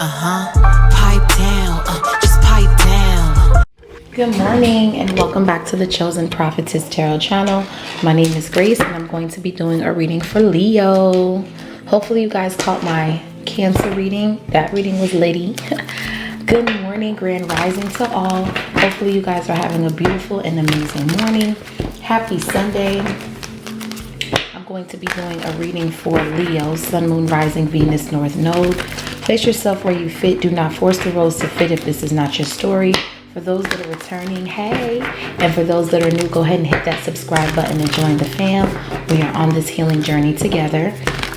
Pipe down, just pipe down. Good morning and welcome back to the Chosen Prophetess Tarot channel. My name is Grace and I'm going to be doing a reading for Leo. Hopefully you guys caught my Cancer reading. That reading was litty. Good morning, grand rising to all. Hopefully you guys are having a beautiful and amazing morning. Happy Sunday. I'm going to be doing a reading for Leo, Sun, Moon, Rising, Venus, North Node. Place yourself where you fit. Do not force the roles to fit if this is not your story. For those that are returning, hey. And for those that are new, go ahead and hit that subscribe button and join the fam. We are on this healing journey together.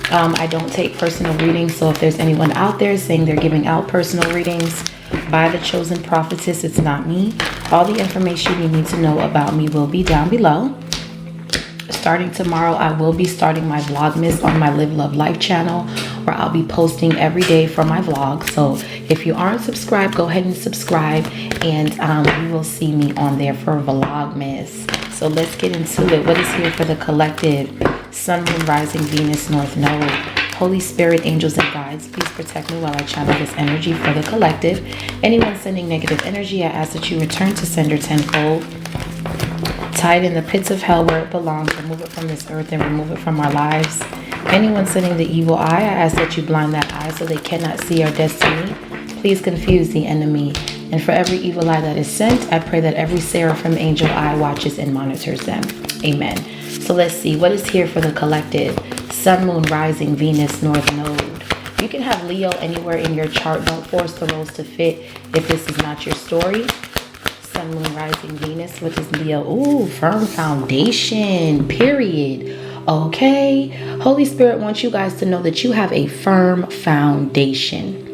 I don't take personal readings, so if there's anyone out there saying they're giving out personal readings by the Chosen Prophetess, it's not me. All the information you need to know about me will be down below. Starting tomorrow, I will be starting my Vlogmas on my Live Love Life channel, where I'll be posting every day for my vlog. So if you aren't subscribed, go ahead and subscribe, and you will see me on there for Vlogmas. So let's get into it. What is here for the collective? Sun, Moon, Rising, Venus, North Node. Holy Spirit, angels, and guides, please protect me while I channel this energy for the collective. Anyone sending negative energy, I ask that you return to sender tenfold. Tie it in the pits of hell where it belongs. Remove it from this earth and remove it from our lives. Anyone sending the evil eye, I ask that you blind that eye so they cannot see our destiny. Please confuse the enemy. And for every evil eye that is sent, I pray that every seraphim angel eye watches and monitors them. Amen. So let's see what is here for the collective. Sun, Moon, Rising, Venus, North Node. You can have Leo anywhere in your chart. Don't force the roles to fit if this is not your story. Sun, Moon, Rising, Venus. What is Leo? Ooh, firm foundation, period. Okay. Holy Spirit wants you guys to know that you have a firm foundation.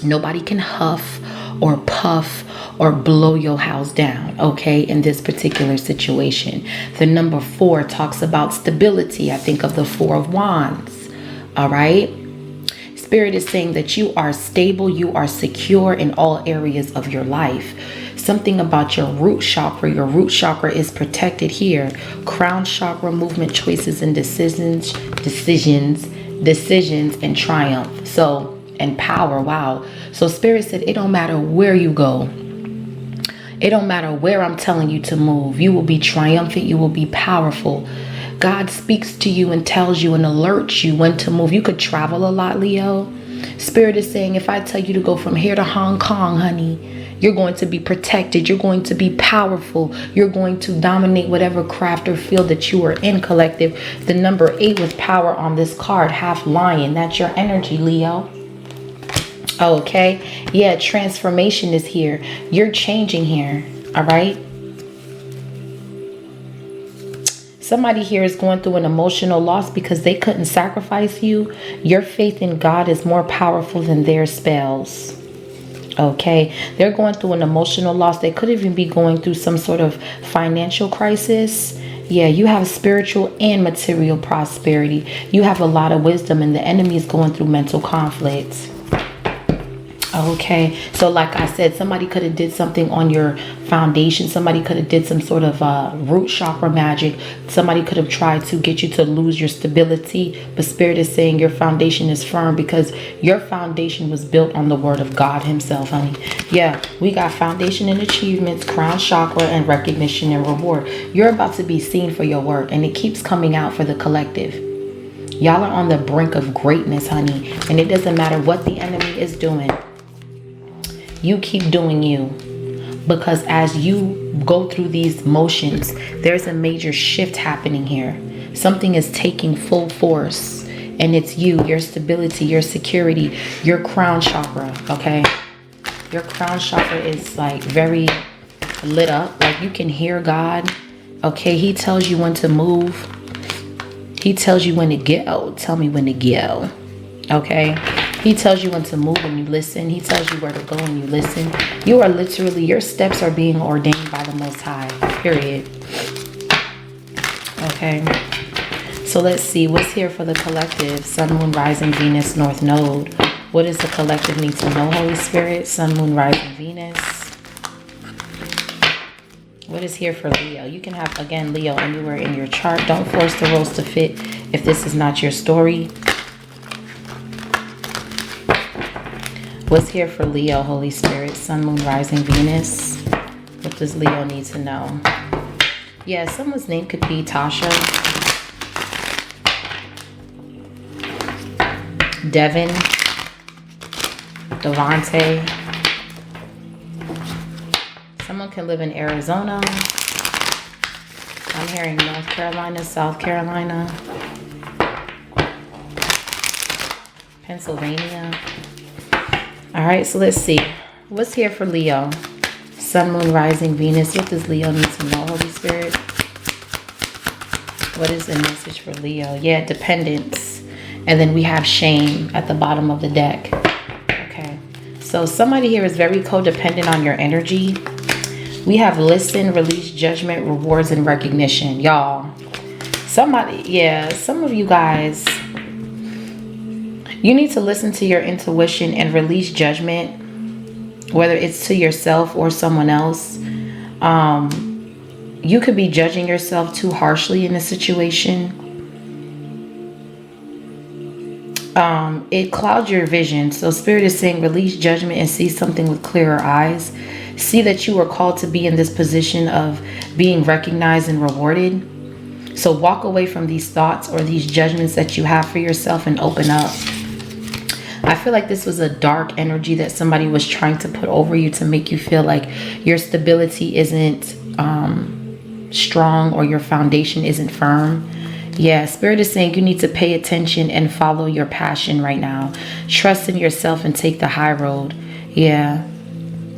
Nobody can huff or puff or blow your house down, okay, in this particular situation. The number 4 talks about stability. I think of the 4 of Wands, all right? Spirit is saying that you are stable, you are secure in all areas of your life. Something about your root chakra. Your root chakra is protected here. Crown chakra, movement, choices, and decisions, and triumph. So, and power. Wow. So Spirit said, it don't matter where you go. It don't matter where I'm telling you to move. You will be triumphant. You will be powerful. God speaks to you and tells you and alerts you when to move. You could travel a lot, Leo. Spirit is saying, if I tell you to go from here to Hong Kong, honey, you're going to be protected. You're going to be powerful. You're going to dominate whatever craft or field that you are in, collective. The number 8 with power on this card, half lion. That's your energy, Leo. Okay. Yeah, transformation is here. You're changing here. All right. Somebody here is going through an emotional loss because they couldn't sacrifice you. Your faith in God is more powerful than their spells. Okay, they're going through an emotional loss. They could even be going through some sort of financial crisis. Yeah, you have spiritual and material prosperity. You have a lot of wisdom, and the enemy is going through mental conflict. Okay, so like I said, somebody could have did something on your foundation. Somebody could have did some sort of root chakra magic. Somebody could have tried to get you to lose your stability. But Spirit is saying your foundation is firm because your foundation was built on the word of God himself, honey. Yeah, we got foundation and achievements, crown chakra, and recognition and reward. You're about to be seen for your work, and it keeps coming out for the collective. Y'all are on the brink of greatness, honey. And it doesn't matter what the enemy is doing. You keep doing you, because as you go through these motions, there's a major shift happening here. Something is taking full force, and it's you, your stability, your security, your crown chakra. Okay, your crown chakra is like very lit up, like you can hear God. Okay, he tells you when to move. He tells you when to go. Tell me when to go. Okay, he tells you when to move and you listen. He tells you where to go and you listen. You are literally, your steps are being ordained by the Most High, period. Okay, so let's see what's here for the collective. Sun, Moon, Rising, Venus, North Node. What does the collective need to know, Holy Spirit? Sun, Moon, Rising, Venus. What is here for Leo? You can have, again, Leo anywhere in your chart. Don't force the roles to fit if this is not your story. What's here for Leo, Holy Spirit? Sun, Moon, Rising, Venus. What does Leo need to know? Yeah, someone's name could be Tasha, Devin, Devante. Someone can live in Arizona. I'm hearing North Carolina, South Carolina, Pennsylvania. All right, so let's see. What's here for Leo? Sun, Moon, Rising, Venus. What does Leo need to know, Holy Spirit? What is the message for Leo? Yeah, dependence. And then we have shame at the bottom of the deck. Okay. So somebody here is very codependent on your energy. We have listen, release, judgment, rewards, and recognition. Y'all. Somebody, yeah, some of you guys, you need to listen to your intuition and release judgment, whether it's to yourself or someone else. You could be judging yourself too harshly in a situation. It clouds your vision. So Spirit is saying release judgment and see something with clearer eyes. See that you are called to be in this position of being recognized and rewarded. So walk away from these thoughts or these judgments that you have for yourself and open up. I feel like this was a dark energy that somebody was trying to put over you to make you feel like your stability isn't strong or your foundation isn't firm. Yeah, Spirit is saying you need to pay attention and follow your passion right now. Trust in yourself and take the high road. Yeah.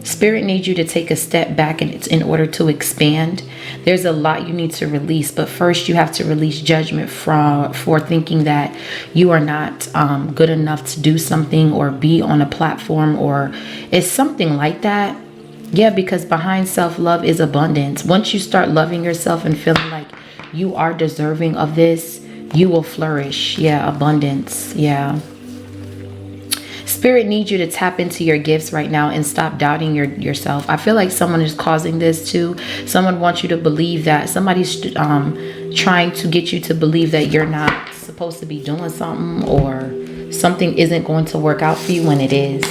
Spirit needs you to take a step back in order to expand. There's a lot you need to release, but first you have to release judgment for thinking that you are not good enough to do something or be on a platform, or it's something like that. Yeah, because behind self-love is abundance. Once you start loving yourself and feeling like you are deserving of this, you will flourish. Yeah, abundance. Yeah. Spirit needs you to tap into your gifts right now and stop doubting yourself. I feel like someone is causing this too. Someone wants you to believe that. Somebody's trying to get you to believe that you're not supposed to be doing something, or something isn't going to work out for you when it is.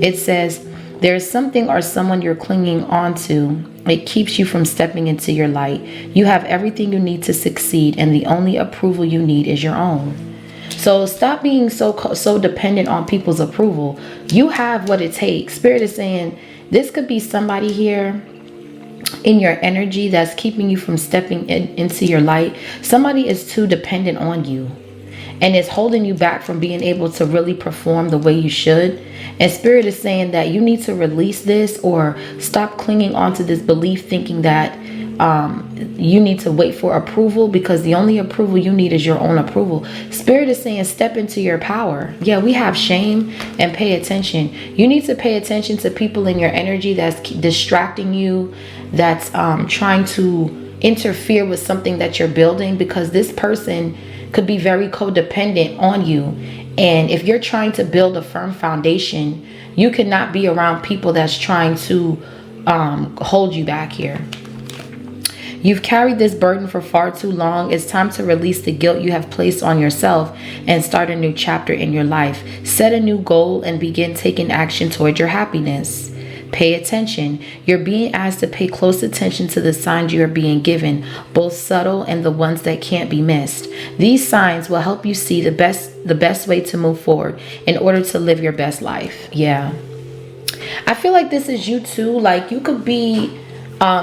It says there's something or someone you're clinging on to. It keeps you from stepping into your light. You have everything you need to succeed, and the only approval you need is your own. So stop being so dependent on people's approval. You have what it takes. Spirit is saying this could be somebody here in your energy that's keeping you from stepping into your light. Somebody is too dependent on you, and it's holding you back from being able to really perform the way you should. And Spirit is saying that you need to release this, or stop clinging onto this belief, thinking that you need to wait for approval, because the only approval you need is your own approval. Spirit is saying step into your power. Yeah, we have shame, and pay attention. You need to pay attention to people in your energy that's distracting you, that's trying to interfere with something that you're building, because this person could be very codependent on you. And if you're trying to build a firm foundation, you cannot be around people that's trying to hold you back here. You've carried this burden for far too long. It's time to release the guilt you have placed on yourself and start a new chapter in your life. Set a new goal and begin taking action toward your happiness. Pay attention. You're being asked to pay close attention to the signs you are being given, both subtle and the ones that can't be missed. These signs will help you see the best way to move forward in order to live your best life. Yeah. I feel like this is you too. Like you could be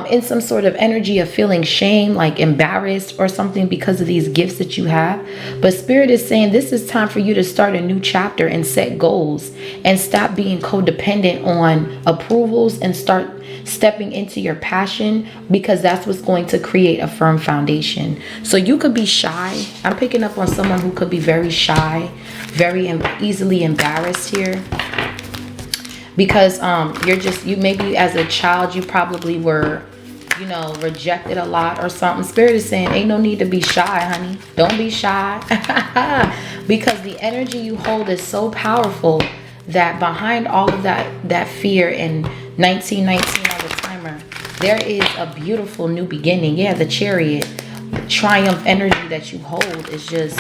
in some sort of energy of feeling shame, like embarrassed or something because of these gifts that you have. But Spirit is saying this is time for you to start a new chapter and set goals and stop being codependent on approvals and start stepping into your passion, because that's what's going to create a firm foundation. So you could be shy. I'm picking up on someone who could be very shy, very easily embarrassed here. Because you maybe as a child you probably were, rejected a lot or something. Spirit is saying ain't no need to be shy, honey. Don't be shy. Because the energy you hold is so powerful that behind all of that fear in 1919 on the timer, there is a beautiful new beginning. Yeah, the Chariot, the triumph energy that you hold is just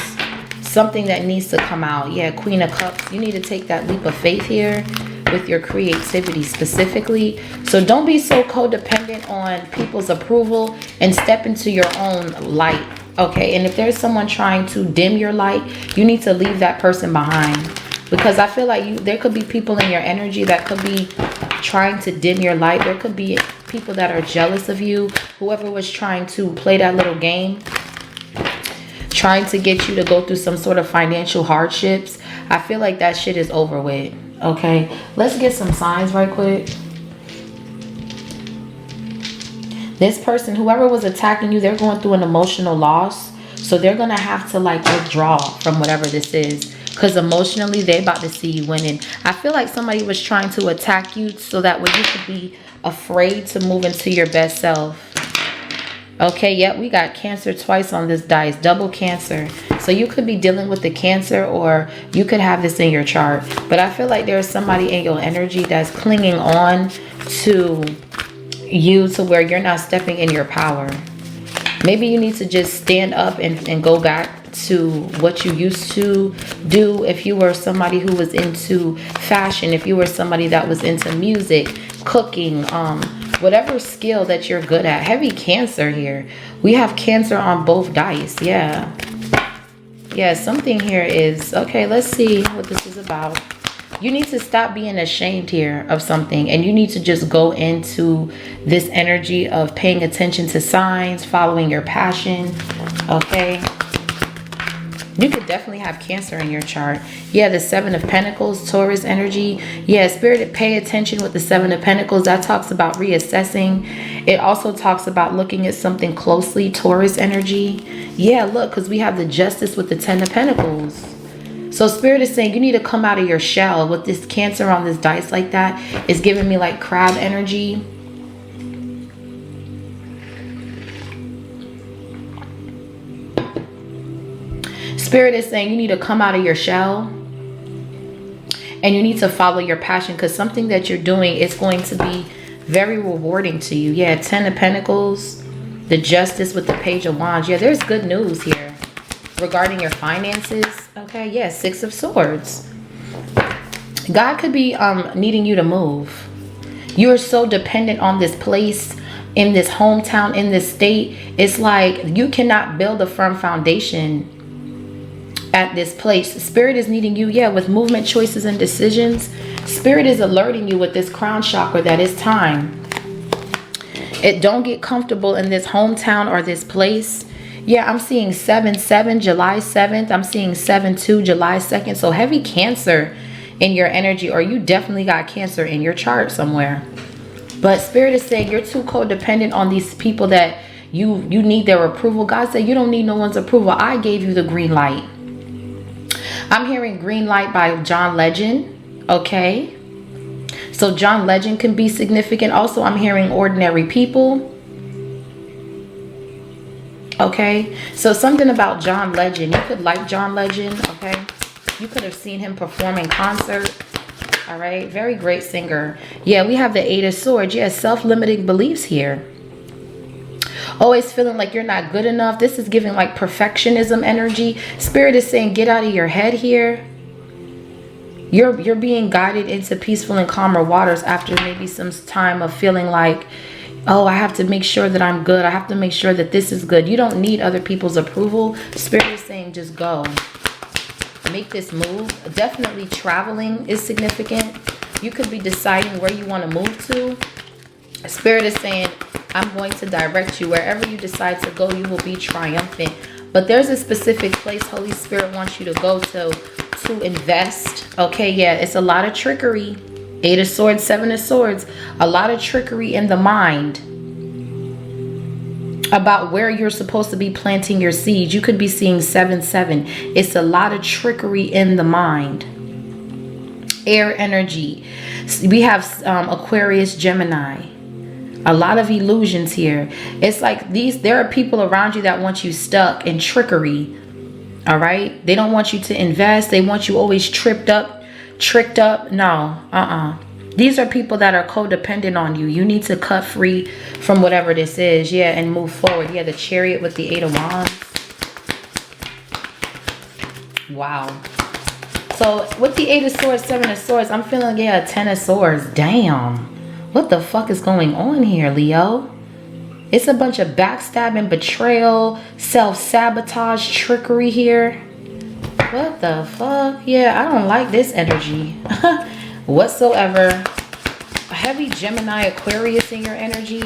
something that needs to come out. Yeah, Queen of Cups. You need to take that leap of faith here. with your creativity specifically. So don't be so codependent on people's approval and step into your own light. Okay, and if there's someone trying to dim your light, you need to leave that person behind. Because I feel like there could be people in your energy that could be trying to dim your light. There could be people that are jealous of you. Whoever was trying to play that little game, trying to get you to go through some sort of financial hardships. I feel like that shit is over with. Okay, let's get some signs right quick. This person, whoever was attacking you, they're going through an emotional loss. So they're going to have to like withdraw from whatever this is. Because emotionally, they're about to see you winning. I feel like somebody was trying to attack you so that way you could be afraid to move into your best self. Okay, yep, we got Cancer twice on this dice. Double Cancer. So you could be dealing with the Cancer, or you could have this in your chart. But I feel like there's somebody in your energy that's clinging on to you to where you're not stepping in your power. Maybe you need to just stand up and go back to what you used to do. If you were somebody who was into fashion, if you were somebody that was into music, cooking, whatever skill that you're good at. Heavy Cancer here. We have Cancer on both dice. Yeah, something here is okay. Let's see what this is about. You need to stop being ashamed here of something, and you need to just go into this energy of paying attention to signs, following your passion. Okay, you could definitely have Cancer in your chart. Yeah, the Seven of Pentacles, Taurus energy. Yeah, Spirit, pay attention with the Seven of Pentacles. That talks about reassessing. It also talks about looking at something closely, Taurus energy. Yeah, look, because we have the Justice with the Ten of Pentacles. So Spirit is saying you need to come out of your shell. With this Cancer on this dice like that, it's giving me like crab energy. Spirit is saying you need to come out of your shell and you need to follow your passion, because something that you're doing is going to be very rewarding to you. Yeah, Ten of Pentacles, the Justice with the Page of Wands. Yeah, there's good news here regarding your finances. Okay, yeah, Six of Swords. God could be needing you to move. You are so dependent on this place, in this hometown, in this state. It's like you cannot build a firm foundation at this place. Spirit is needing you, yeah, with movement, choices, and decisions. Spirit is alerting you with this crown chakra that it's time. Don't get comfortable in this hometown or this place. Yeah, I'm seeing 7/7, July 7th. I'm seeing 7/2, July 2nd. So heavy Cancer in your energy, or you definitely got Cancer in your chart somewhere. But Spirit is saying you're too codependent on these people that you need their approval. God said you don't need no one's approval. I gave you the green light. I'm hearing Green Light by John Legend. Okay. So John Legend can be significant. Also, I'm hearing Ordinary People. Okay, so something about John Legend. You could like John Legend. Okay, you could have seen him perform in concert. All right, very great singer. Yeah, we have the Eight of Swords. Yeah, self-limiting beliefs here. Always feeling like you're not good enough. This is giving like perfectionism energy. Spirit is saying get out of your head here. You're being guided into peaceful and calmer waters after maybe some time of feeling like, oh, I have to make sure that I'm good. I have to make sure that this is good. You don't need other people's approval. Spirit is saying just go. Make this move. Definitely traveling is significant. You could be deciding where you want to move to. Spirit is saying, I'm going to direct you. Wherever you decide to go, you will be triumphant. But there's a specific place Holy Spirit wants you to go to invest. Okay, yeah, it's a lot of trickery. Eight of Swords, Seven of Swords. A lot of trickery in the mind about where you're supposed to be planting your seeds. You could be seeing 7/7. It's a lot of trickery in the mind. Air energy. We have Aquarius, Gemini. A lot of illusions here. It's like there are people around you that want you stuck in trickery. All right. They don't want you to invest. They want you always tricked up. No, These are people that are codependent on you. You need to cut free from whatever this is. Yeah, and move forward. Yeah, the Chariot with the Eight of Wands. Wow. So with the 8 of Swords, 7 of Swords, I'm feeling, yeah, 10 of Swords. Damn. What the fuck is going on here, Leo? It's a bunch of backstabbing, betrayal, self-sabotage, trickery here. What the fuck? Yeah, I don't like this energy whatsoever. A heavy Gemini, Aquarius in your energy.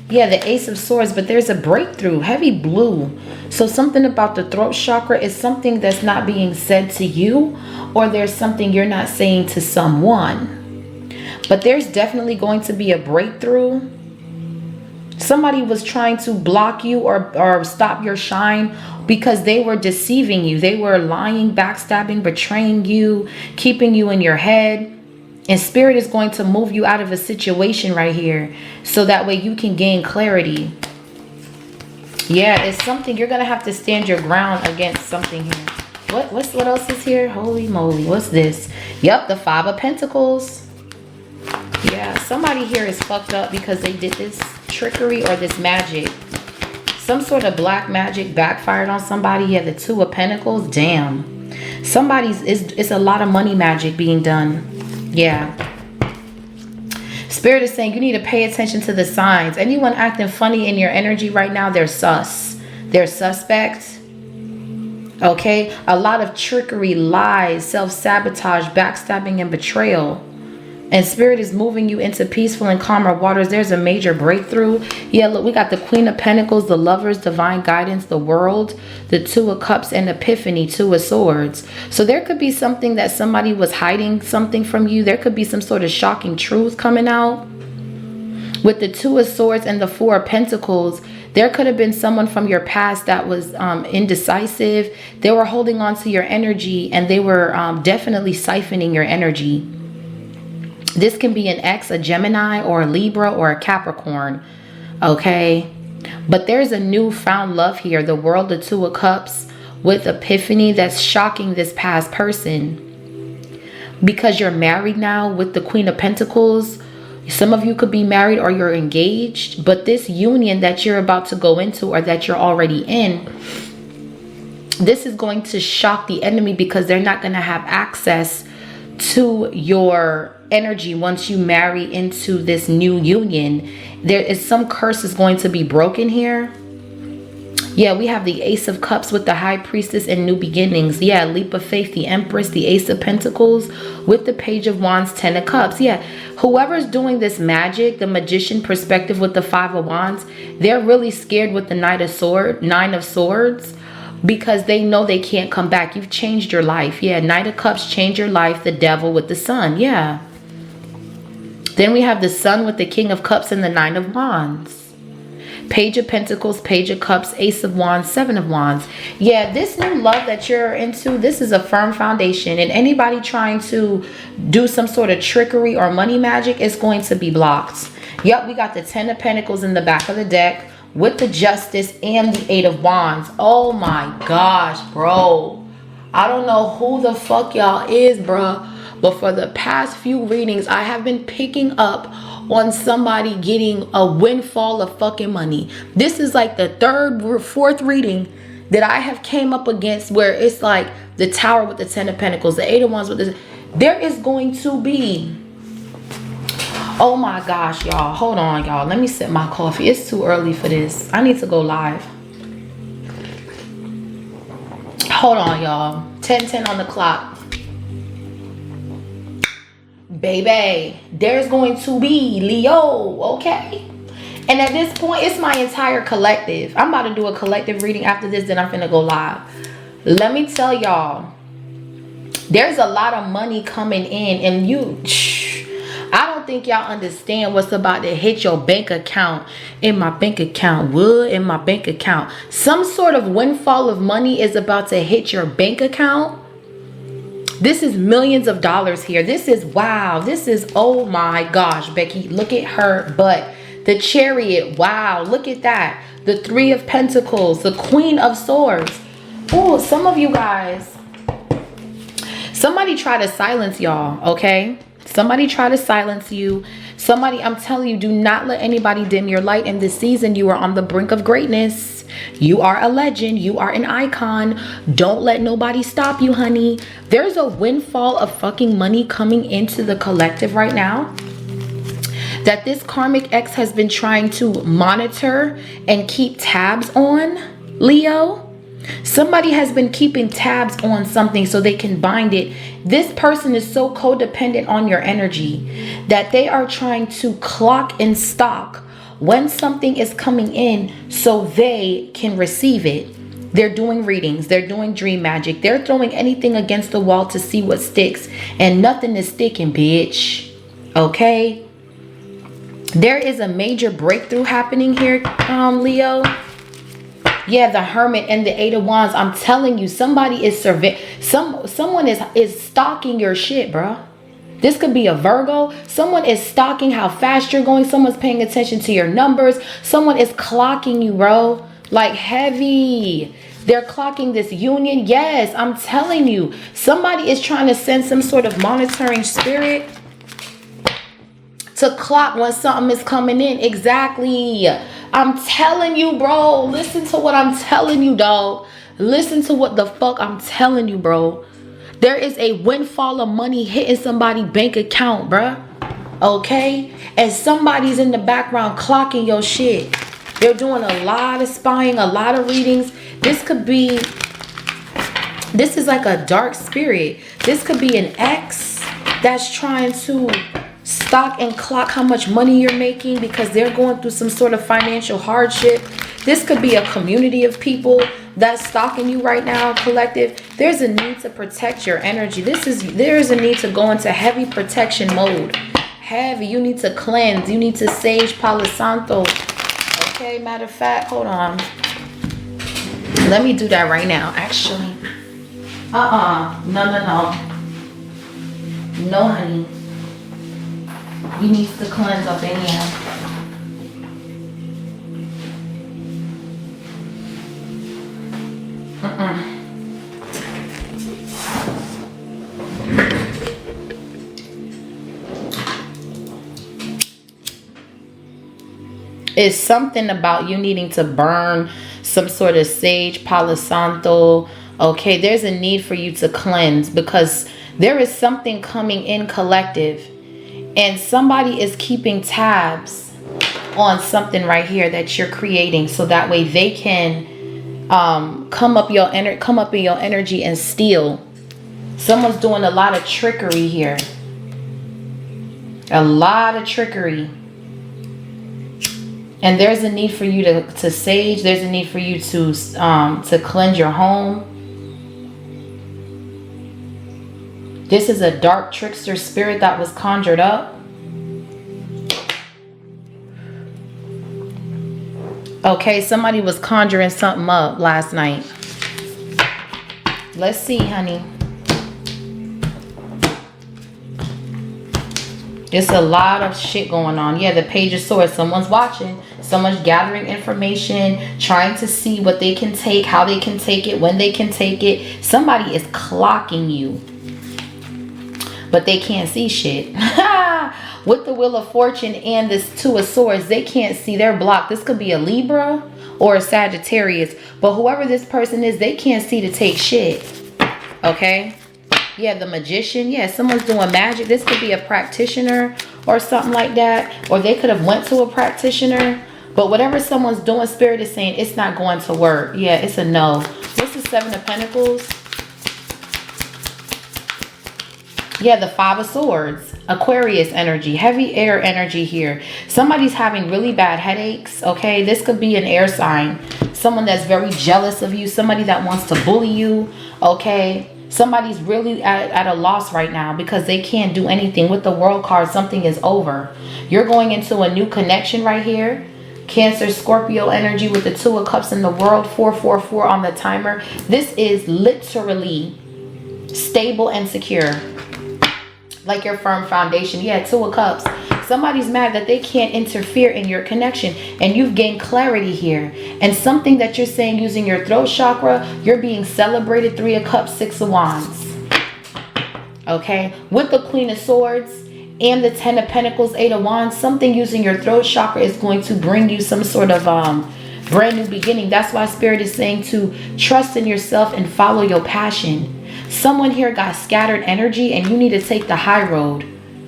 Yeah, the Ace of Swords, but there's a breakthrough. Heavy blue. So something about the throat chakra is something that's not being said to you, or there's something you're not saying to someone. But there's definitely going to be a breakthrough. Somebody was trying to block you or stop your shine because they were deceiving you. They were lying, backstabbing, betraying you, keeping you in your head. And Spirit is going to move you out of a situation right here so that way you can gain clarity. Yeah, it's something you're going to have to stand your ground against something here. What else is here? Holy moly. What's this? Yep, the 5 of Pentacles. Yeah, somebody here is fucked up because they did this trickery or this magic. Some sort of black magic backfired on somebody. Yeah, the 2 of Pentacles. Damn. It's a lot of money magic being done. Yeah. Spirit is saying you need to pay attention to the signs. Anyone acting funny in your energy right now, they're sus. They're suspect. Okay? A lot of trickery, lies, self-sabotage, backstabbing, and betrayal. And Spirit is moving you into peaceful and calmer waters. There's a major breakthrough. Yeah, look, we got the Queen of Pentacles, the Lovers, divine guidance, the World, the 2 of Cups, and Epiphany, 2 of Swords. So there could be something that somebody was hiding something from you. There could be some sort of shocking truth coming out. With the 2 of Swords and the 4 of Pentacles, there could have been someone from your past that was indecisive. They were holding on to your energy and they were definitely siphoning your energy. This can be an ex, a Gemini, or a Libra, or a Capricorn. Okay? But there's a newfound love here. The World, the 2 of Cups, with Epiphany that's shocking this past person. Because you're married now with the Queen of Pentacles. Some of you could be married or you're engaged. But this union that you're about to go into or that you're already in, this is going to shock the enemy because they're not going to have access to your energy once you marry into this new union. There is some curse is going to be broken here. Yeah, we have the Ace of Cups with the High Priestess and new beginnings. Yeah, leap of faith, the Empress, the Ace of Pentacles with the Page of Wands, 10 of Cups. Yeah, whoever's doing this magic, the Magician perspective with the 5 of Wands, they're really scared with the 9 of Swords. Because they know they can't come back. You've changed your life. Yeah, Knight of Cups, change your life. The Devil with the Sun. Yeah. Then we have the Sun with the King of Cups and the 9 of Wands. Page of Pentacles, Page of Cups, Ace of Wands, 7 of Wands. Yeah, this new love that you're into, this is a firm foundation. And anybody trying to do some sort of trickery or money magic is going to be blocked. Yep, we got the 10 of Pentacles in the back of the deck with the Justice and the 8 of Wands. Oh my gosh, bro. I don't know who the fuck y'all is, bro. But for the past few readings, I have been picking up on somebody getting a windfall of fucking money. This is like the 3rd or 4th reading that I have came up against where it's like the Tower with the 10 of Pentacles, the 8 of Wands with this. There is going to be, oh my gosh, y'all. Hold on, y'all. Let me sip my coffee. It's too early for this. I need to go live. Hold on, y'all. 10:10 on the clock. Baby, there's going to be Leo, okay? And at this point, it's my entire collective. I'm about to do a collective reading after this, then I'm finna go live. Let me tell y'all, there's a lot of money coming in, and I don't think y'all understand what's about to hit your bank account. In my bank account, in my bank account. Some sort of windfall of money is about to hit your bank account. This is millions of dollars here. This is, wow. This is, oh my gosh, Becky, look at her butt. The Chariot, wow, look at that. The 3 of Pentacles, the Queen of Swords. Oh, some of you guys, somebody try to silence y'all, okay? Somebody try to silence you. Somebody, I'm telling you, do not let anybody dim your light. In this season, you are on the brink of greatness. You are a legend. You are an icon. Don't let nobody stop you, honey. There's a windfall of fucking money coming into the collective right now that this karmic ex has been trying to monitor and keep tabs on, Leo. Somebody has been keeping tabs on something so they can bind it. This person is so codependent on your energy that they are trying to clock and stock when something is coming in so they can receive it. They're doing readings. They're doing dream magic. They're throwing anything against the wall to see what sticks. And nothing is sticking, bitch. Okay? There is a major breakthrough happening here, Leo. Yeah, the Hermit and the Eight of Wands. I'm telling you, somebody is someone is stalking your shit, bro. This could be a Virgo. Someone is stalking how fast you're going. Someone's paying attention to your numbers. Someone is clocking you, bro. Like heavy. They're clocking this union. Yes, I'm telling you. Somebody is trying to send some sort of monitoring spirit to clock when something is coming in. Exactly. I'm telling you, bro. Listen to what I'm telling you, dog. Listen to what the fuck I'm telling you, bro. There is a windfall of money hitting somebody's bank account, bruh. Okay? And somebody's in the background clocking your shit. They're doing a lot of spying, a lot of readings. This is like a dark spirit. This could be an ex that's trying to stock and clock how much money you're making because they're going through some sort of financial hardship. This could be a community of people that's stalking you right now, collective. There's a need to protect your energy. There's a need to go into heavy protection mode. Heavy. You need to cleanse. You need to sage Palo Santo. Okay, matter of fact, hold on. Let me do that right now, actually. No, honey. You need to cleanse up in here. It's something about you needing to burn some sort of sage, Palo Santo. Okay, there's a need for you to cleanse because there is something coming in, collective. And somebody is keeping tabs on something right here that you're creating, so that way they can come up in your energy and steal. Someone's doing a lot of trickery here. A lot of trickery. And there's a need for you to sage. There's a need for you to cleanse your home. This is a dark trickster spirit that was conjured up. Okay, somebody was conjuring something up last night. Let's see, honey. It's a lot of shit going on. Yeah, the Page of Swords. Someone's watching. Someone's gathering information, trying to see what they can take, how they can take it, when they can take it. Somebody is clocking you, but they can't see shit. With the Wheel of Fortune and this Two of Swords, they can't see. They're blocked. This could be a Libra or a Sagittarius, but whoever this person is, they can't see to take shit. Okay? Yeah, the Magician. Yeah, someone's doing magic. This could be a practitioner or something like that, or they could have went to a practitioner. But whatever someone's doing, Spirit is saying it's not going to work. Yeah, it's a no. What's the Seven of Pentacles? Yeah, the Five of Swords. Aquarius energy. Heavy air energy here. Somebody's having really bad headaches. Okay, this could be an air sign. Someone that's very jealous of you. Somebody that wants to bully you. Okay, somebody's really at a loss right now because they can't do anything. With the World card, something is over. You're going into a new connection right here. Cancer, Scorpio energy with the Two of Cups in the World. 444 on the timer. This is literally stable and secure. Like your firm foundation. Yeah, Two of Cups. Somebody's mad that they can't interfere in your connection, and you've gained clarity here. And something that you're saying using your throat chakra, you're being celebrated. Three of Cups, Six of Wands. Okay, with the Queen of Swords and the Ten of Pentacles, Eight of Wands, something using your throat chakra is going to bring you some sort of Brand new beginning. That's why Spirit is saying to trust in yourself and follow your passion. Someone here got scattered energy and you need to take the high road.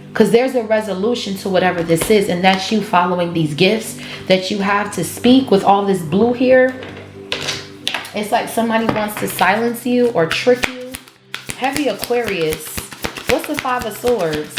Because there's a resolution to whatever this is. And that's you following these gifts that you have to speak with all this blue here. It's like somebody wants to silence you or trick you. Heavy Aquarius. What's the Five of Swords?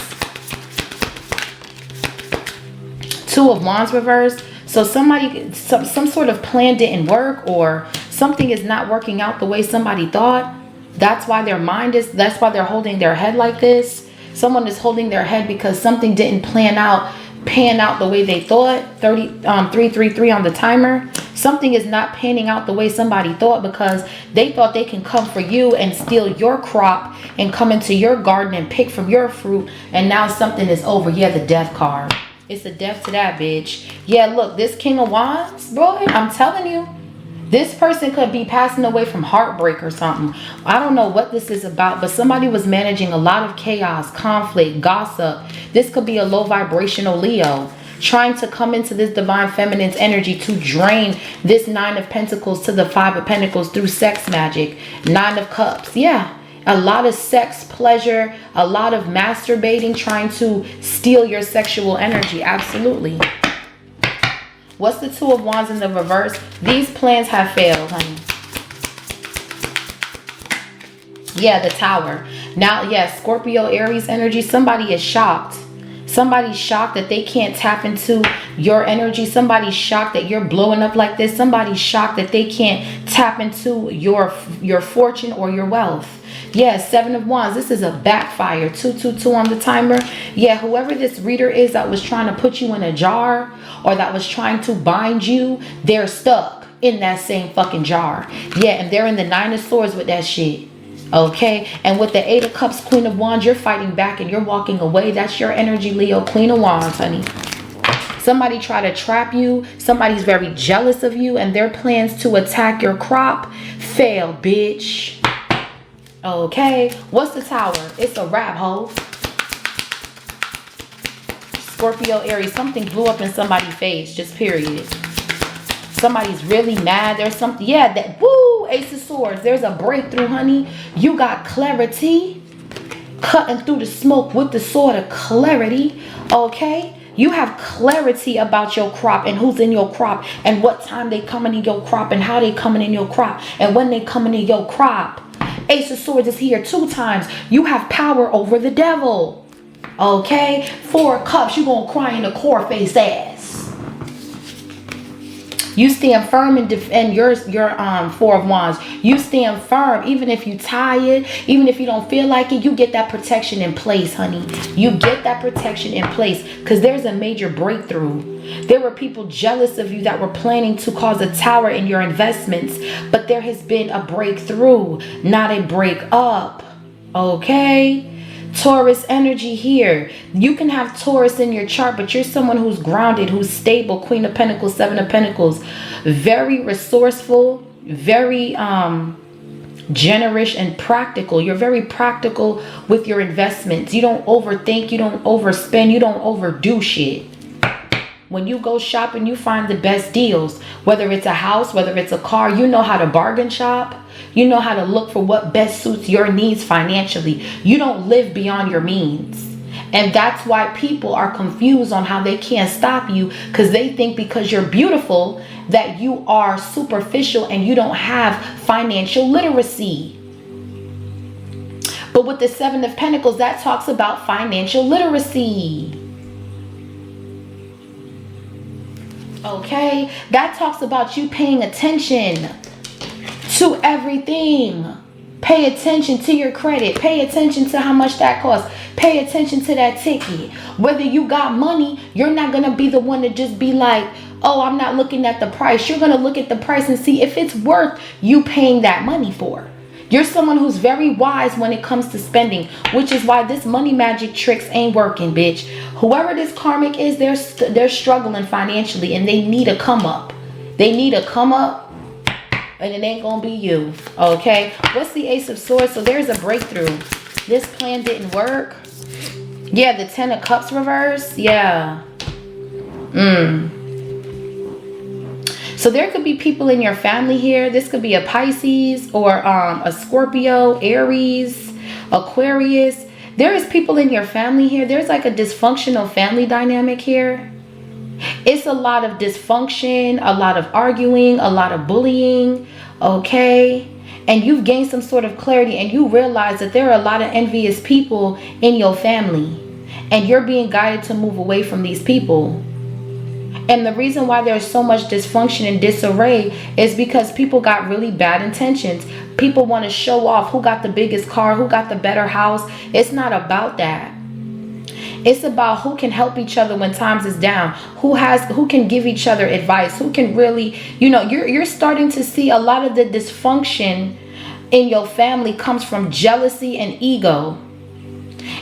Two of Wands reversed. So somebody, some sort of plan didn't work, or something is not working out the way somebody thought. That's why their mind is, that's why they're holding their head like this. Someone is holding their head because something didn't pan out the way they thought. 333 on the timer. Something is not panning out the way somebody thought because they thought they can come for you and steal your crop and come into your garden and pick from your fruit. And now something is over. Yeah, the death card. It's a death to that bitch. Yeah, look, this King of Wands, bro, I'm telling you, this person could be passing away from heartbreak or something. I don't know what this is about, but somebody was managing a lot of chaos, conflict, gossip. This could be a low vibrational Leo trying to come into this divine feminine's energy to drain this Nine of Pentacles to the Five of Pentacles through sex magic. Nine of Cups. Yeah. A lot of sex pleasure, a lot of masturbating, trying to steal your sexual energy. Absolutely. What's the Two of Wands in the reverse? These plans have failed, honey. Yeah, the Tower. Now, yeah, Scorpio, Aries energy. Somebody is shocked. Somebody's shocked that they can't tap into your energy. Somebody's shocked that you're blowing up like this. Somebody's shocked that they can't tap into your fortune or your wealth. Yeah, Seven of Wands. This is a backfire. 222 on the timer. Yeah, whoever this reader is that was trying to put you in a jar or that was trying to bind you, they're stuck in that same fucking jar. Yeah, and they're in the Nine of Swords with that shit. Okay, and with the Eight of Cups, Queen of Wands, you're fighting back and you're walking away. That's your energy, Leo. Queen of Wands, honey. Somebody try to trap you. Somebody's very jealous of you and their plans to attack your crop fail, bitch. Okay, what's the Tower? It's a wrap, ho. Scorpio, Aries, something blew up in somebody's face, just period. Somebody's really mad. There's something, yeah, that, woo, Ace of Swords. There's a breakthrough, honey. You got clarity. Cutting through the smoke with the sword of clarity, okay? You have clarity about your crop and who's in your crop and what time they coming in your crop and how they coming in your crop and when they coming in your crop. Ace of Swords is here 2 times. You have power over the devil. Okay? 4 of Cups. You gonna cry in the core face ass. You stand firm and defend your 4 of Wands. You stand firm. Even if you tired, even if you don't feel like it, you get that protection in place, honey. You get that protection in place because there's a major breakthrough. There were people jealous of you that were planning to cause a tower in your investments, but there has been a breakthrough, not a break up. Okay? Taurus energy here. You can have Taurus in your chart, but you're someone who's grounded, who's stable. Queen of Pentacles, Seven of Pentacles. Very resourceful, very generous and practical. You're very practical with your investments. You don't overthink, you don't overspend, you don't overdo shit. When you go shopping, you find the best deals. Whether it's a house, whether it's a car, you know how to bargain shop. You know how to look for what best suits your needs financially. You don't live beyond your means. And that's why people are confused on how they can't stop you, because they think because you're beautiful that you are superficial and you don't have financial literacy. But with the Seven of Pentacles, that talks about financial literacy. Okay, that talks about you paying attention to everything. Pay attention to your credit. Pay attention to how much that costs. Pay attention to that ticket. Whether you got money, you're not going to be the one to just be like, oh, I'm not looking at the price. You're going to look at the price and see if it's worth you paying that money for. You're someone who's very wise when it comes to spending, which is why this money magic tricks ain't working, bitch. Whoever this karmic is, they're struggling financially and they need a come up. They need a come up, and it ain't gonna be you. Okay, what's the Ace of Swords? So there's a breakthrough. This plan didn't work. Yeah, the 10 of Cups reverse. Yeah. So there could be people in your family here. This could be a Pisces or a Scorpio, Aries, Aquarius. There is people in your family here. There's like a dysfunctional family dynamic here. It's a lot of dysfunction, a lot of arguing, a lot of bullying, okay? And you've gained some sort of clarity and you realize that there are a lot of envious people in your family. And you're being guided to move away from these people. And the reason why there's so much dysfunction and disarray is because people got really bad intentions. People want to show off who got the biggest car, who got the better house. It's not about that. It's about who can help each other when times is down, who can give each other advice, who can really, you're starting to see a lot of the dysfunction in your family comes from jealousy and ego.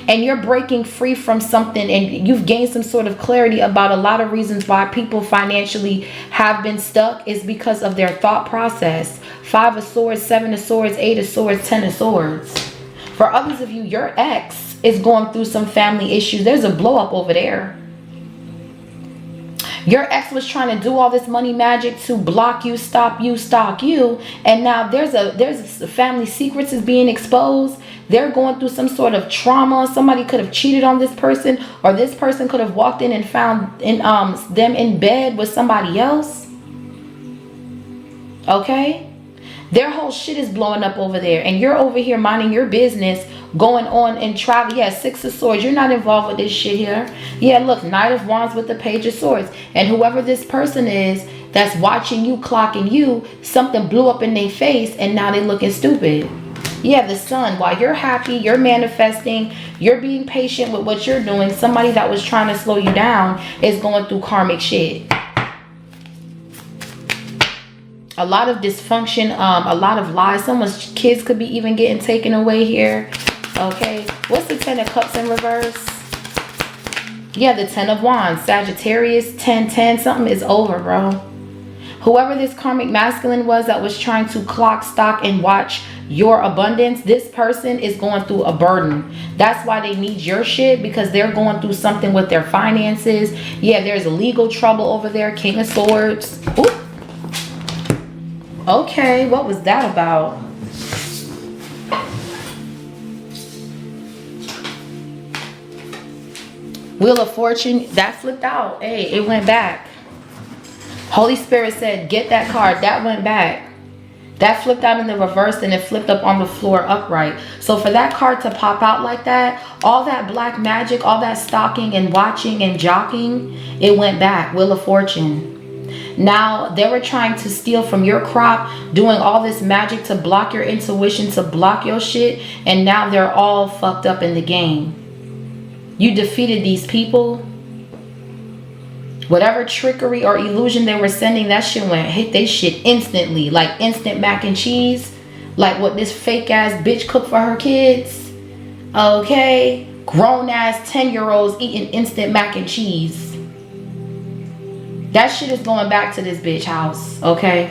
And you're breaking free from something and you've gained some sort of clarity about a lot of reasons why people financially have been stuck is because of their thought process. 5 of Swords, 7 of Swords, 8 of Swords, 10 of Swords. For others of you, your ex is going through some family issues. There's a blow up over there. Your ex was trying to do all this money magic to block you, stop you, stalk you. And now there's a family secrets is being exposed. They're going through some sort of trauma. Somebody could have cheated on this person, or this person could have walked in and found them in bed with somebody else. Okay? Their whole shit is blowing up over there. And you're over here minding your business, going on and travel. Yeah, 6 of Swords. You're not involved with this shit here. Yeah, look, Knight of Wands with the Page of Swords. And whoever this person is that's watching you, clocking you, something blew up in their face and now they looking stupid. Yeah, the Sun. While you're happy, you're manifesting, you're being patient with what you're doing, somebody that was trying to slow you down is going through karmic shit. A lot of dysfunction, a lot of lies. Someone's kids could be even getting taken away here. Okay. What's the 10 of Cups in reverse? Yeah, the 10 of Wands. Sagittarius, 10-10. Something is over, bro. Whoever this karmic masculine was that was trying to clock, stock, and watch your abundance, this person is going through a burden. That's why they need your shit, because they're going through something with their finances. Yeah, there's legal trouble over there. King of Swords. Ooh. Okay, what was that about? Wheel of Fortune, that flipped out. Hey, it went back. Holy Spirit said, get that card. That went back. That flipped out in the reverse and it flipped up on the floor upright. So for that card to pop out like that, all that black magic, all that stalking and watching and jockeying, it went back. Wheel of Fortune. Now, they were trying to steal from your crop, doing all this magic to block your intuition, to block your shit. And now they're all fucked up in the game. You defeated these people. Whatever trickery or illusion they were sending, that shit hit they shit instantly. Like instant mac and cheese. Like what this fake ass bitch cooked for her kids. Okay. Grown ass 10-year-olds eating instant mac and cheese. That shit is going back to this bitch house, okay?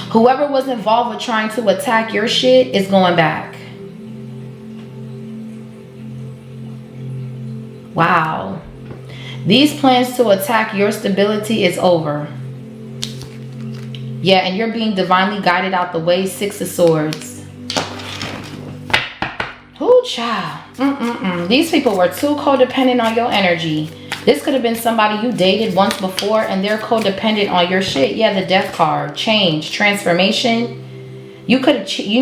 Whoever was involved with trying to attack your shit is going back. Wow. These plans to attack your stability is over. Yeah, and you're being divinely guided out the way. 6 of Swords. Ooh, child. These people were too codependent on your energy. This could have been somebody you dated once before and they're codependent on your shit. Yeah, the Death card. Change. Transformation. You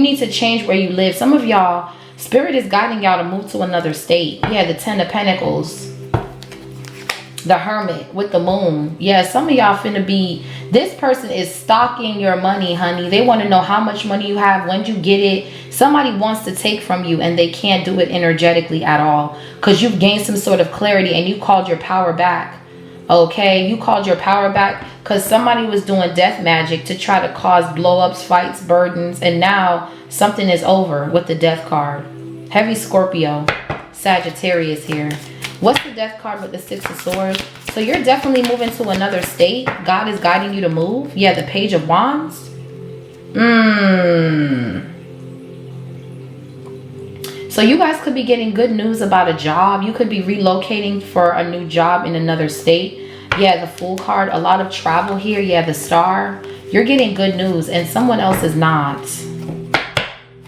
need to change where you live. Some of y'all, Spirit is guiding y'all to move to another state. Yeah, the 10 of Pentacles. The Hermit with the Moon. Yeah, some of y'all finna be... This person is stalking your money, honey. They want to know how much money you have, when you get it. Somebody wants to take from you and they can't do it energetically at all. Because you've gained some sort of clarity and you called your power back. Okay, you called your power back because somebody was doing death magic to try to cause blow-ups, fights, burdens. And now something is over with the Death card. Heavy Scorpio. Sagittarius here. What's the Death card with the 6 of Swords? So you're definitely moving to another state. God is guiding you to move. Yeah, the Page of Wands. So you guys could be getting good news about a job. You could be relocating for a new job in another state. Yeah, the Fool card. A lot of travel here. Yeah, the Star. You're getting good news and someone else is not.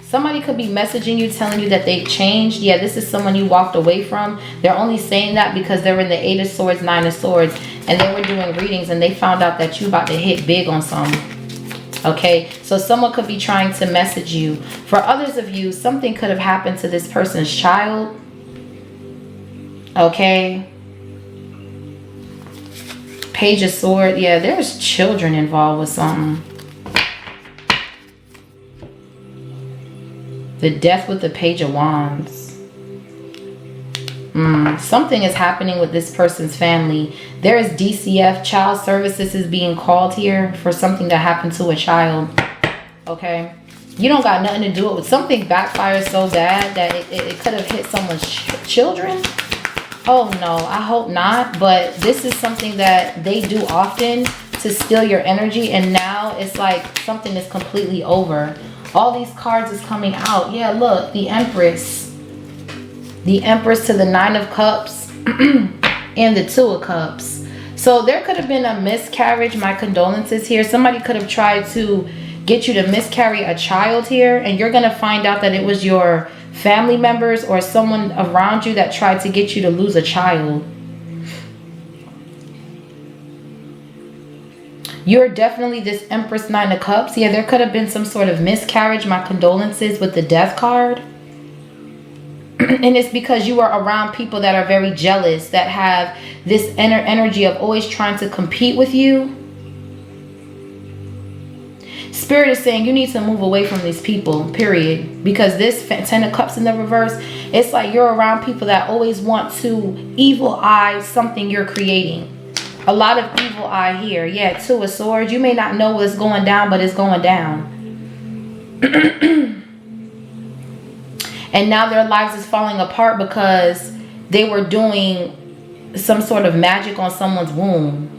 Somebody could be messaging you, telling you that they've changed. Yeah, this is someone you walked away from. They're only saying that because they're in the 8 of Swords, 9 of Swords, and they were doing readings and they found out that you about to hit big on something. Okay, so someone could be trying to message you. For others of you, something could have happened to this person's child. Okay. Page of Swords. Yeah, there's children involved with something. The Death with the Page of Wands. Something is happening with this person's family. There is DCF, child services is being called here for something that happened to a child. Okay. You don't got nothing to do with something backfired so bad that it could have hit someone's children. Oh no, I hope not. But this is something that they do often to steal your energy. And now it's like something is completely over. All these cards is coming out. Yeah, look, the Empress. The Empress to the 9 of Cups and the 2 of Cups. So there could have been a miscarriage. My condolences here. Somebody could have tried to get you to miscarry a child here. And you're going to find out that it was your family members or someone around you that tried to get you to lose a child. You're definitely this Empress 9 of Cups. Yeah, there could have been some sort of miscarriage. My condolences with the Death card. And it's because you are around people that are very jealous, that have this energy of always trying to compete with you. Spirit is saying you need to move away from these people, period. Because this 10 of Cups in the reverse, it's like you're around people that always want to evil eye something you're creating. A lot of evil eye here. Yeah, 2 of Swords. You may not know what's going down, but it's going down. And now their lives is falling apart because they were doing some sort of magic on someone's womb.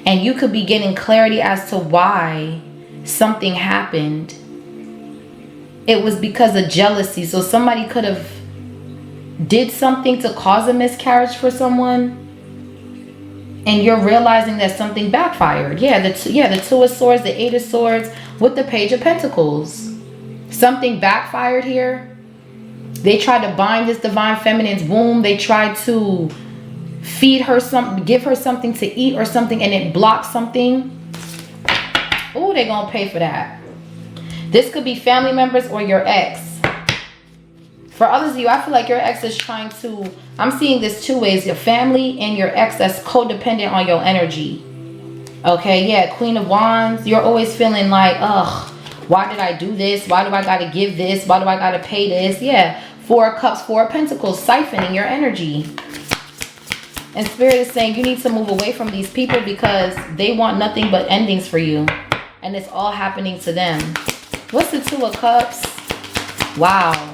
And you could be getting clarity as to why something happened. It was because of jealousy. So somebody could have did something to cause a miscarriage for someone. And you're realizing that something backfired. Yeah, the 2 of Swords, the 8 of Swords with the Page of Pentacles. Something backfired here. They tried to bind this divine feminine's womb. They tried to feed her something, give her something to eat or something, and it blocked something. Oh, they're gonna pay for that. This could be family members or your ex. For others of you, I feel like your ex is trying to, I'm seeing this 2 ways, your family and your ex that's codependent on your energy. Okay, yeah, Queen of Wands, you're always feeling like, ugh, why did I do this? Why do I gotta give this? Why do I gotta pay this? Yeah, 4 of Cups, 4 of Pentacles, siphoning your energy. And Spirit is saying you need to move away from these people because they want nothing but endings for you. And it's all happening to them. What's the 2 of Cups? Wow.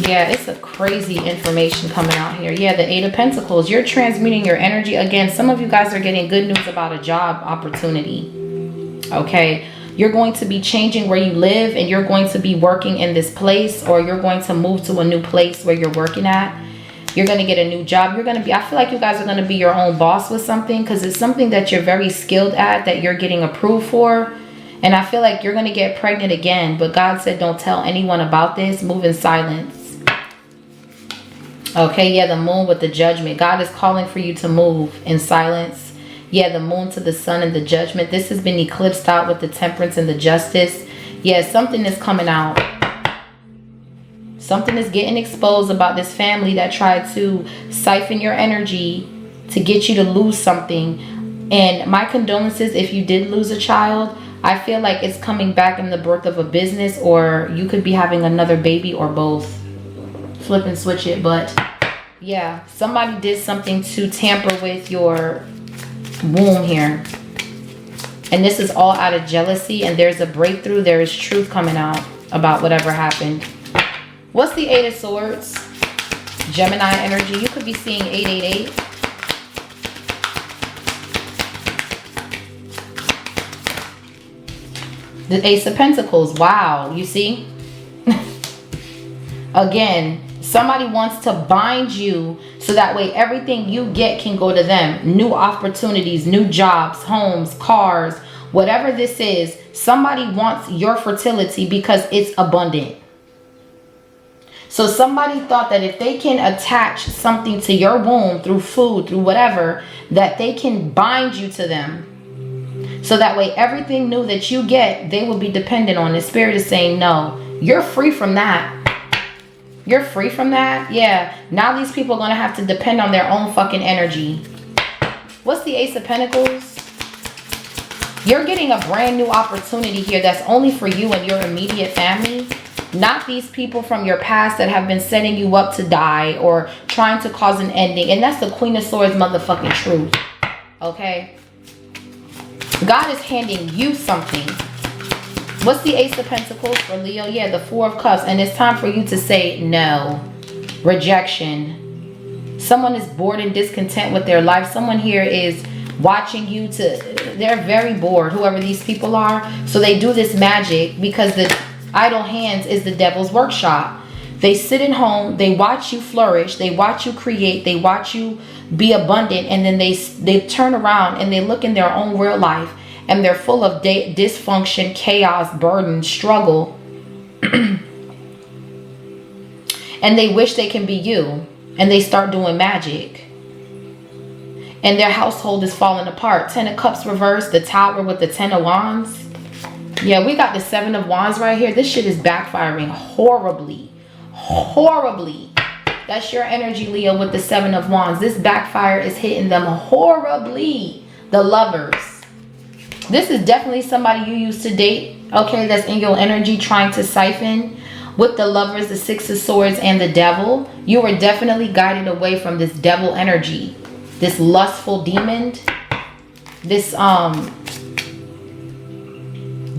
Yeah, it's a crazy information coming out here. Yeah, the 8 of Pentacles. You're transmuting your energy. Again, some of you guys are getting good news about a job opportunity. Okay. You're going to be changing where you live and you're going to be working in this place, or you're going to move to a new place where you're working at. You're going to get a new job. You're going to be, I feel like you guys are going to be your own boss with something because it's something that you're very skilled at, that you're getting approved for. And I feel like you're going to get pregnant again. But God said, don't tell anyone about this. Move in silence. Okay, yeah, the Moon with the Judgment. God is calling for you to move in silence. Yeah, the Moon to the Sun and the Judgment. This has been eclipsed out with the Temperance and the Justice. Yeah, something is coming out. Something is getting exposed about this family that tried to siphon your energy to get you to lose something. And my condolences if you did lose a child. I feel like it's coming back in the birth of a business, or you could be having another baby, or both. Flip and switch it. But yeah, somebody did something to tamper with your womb here. And this is all out of jealousy, and there's a breakthrough. There is truth coming out about whatever happened. What's the 8 of Swords? Gemini energy. You could be seeing 888. The Ace of Pentacles. Wow, you see? Again, Somebody wants to bind you so that way everything you get can go to them. New opportunities, new jobs, homes, cars, whatever this is. Somebody wants your fertility because it's abundant. So somebody thought that if they can attach something to your womb through food, through whatever, that they can bind you to them. So that way everything new that you get, they will be dependent on. The spirit is saying, no, you're free from that. You're free from that? Yeah. Now these people are going to have to depend on their own fucking energy. What's the Ace of Pentacles? You're getting a brand new opportunity here that's only for you and your immediate family. Not these people from your past that have been setting you up to die or trying to cause an ending. And that's the Queen of Swords motherfucking truth. Okay? God is handing you something. What's the Ace of Pentacles for Leo? Yeah, the Four of Cups. And it's time for you to say no. Rejection. Someone is bored and discontent with their life. Someone here is watching you they're very bored, whoever these people are. So they do this magic because the idle hands is the devil's workshop. They sit at home, they watch you flourish, they watch you create, they watch you be abundant, and then they turn around and they look in their own real life and they're full of dysfunction, chaos, burden, struggle. And they wish they can be you. And they start doing magic. And their household is falling apart. 10 of Cups reversed, the Tower with the 10 of Wands. Yeah, we got the 7 of Wands right here. This shit is backfiring horribly. Horribly. That's your energy, Leo, with the 7 of Wands. This backfire is hitting them horribly. The Lovers. This is definitely somebody you used to date, okay, that's in your energy trying to siphon. With the Lovers, the 6 of Swords, and the Devil, you were definitely guided away from this devil energy. This lustful demon. This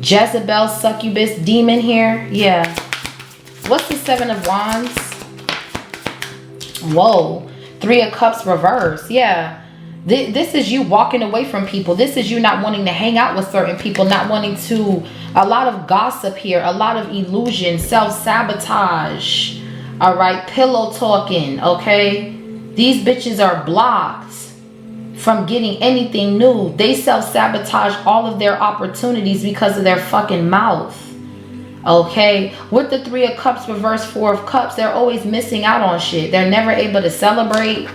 Jezebel succubus demon here. Yeah. What's the 7 of Wands? Whoa. 3 of Cups reverse. Yeah. This is you walking away from people. This is you not wanting to hang out with certain people. Not wanting to... A lot of gossip here. A lot of illusion. Self-sabotage. Alright. Pillow talking. Okay. These bitches are blocked from getting anything new. They self-sabotage all of their opportunities because of their fucking mouth. Okay. With the 3 of Cups reverse 4 of Cups, they're always missing out on shit. They're never able to celebrate.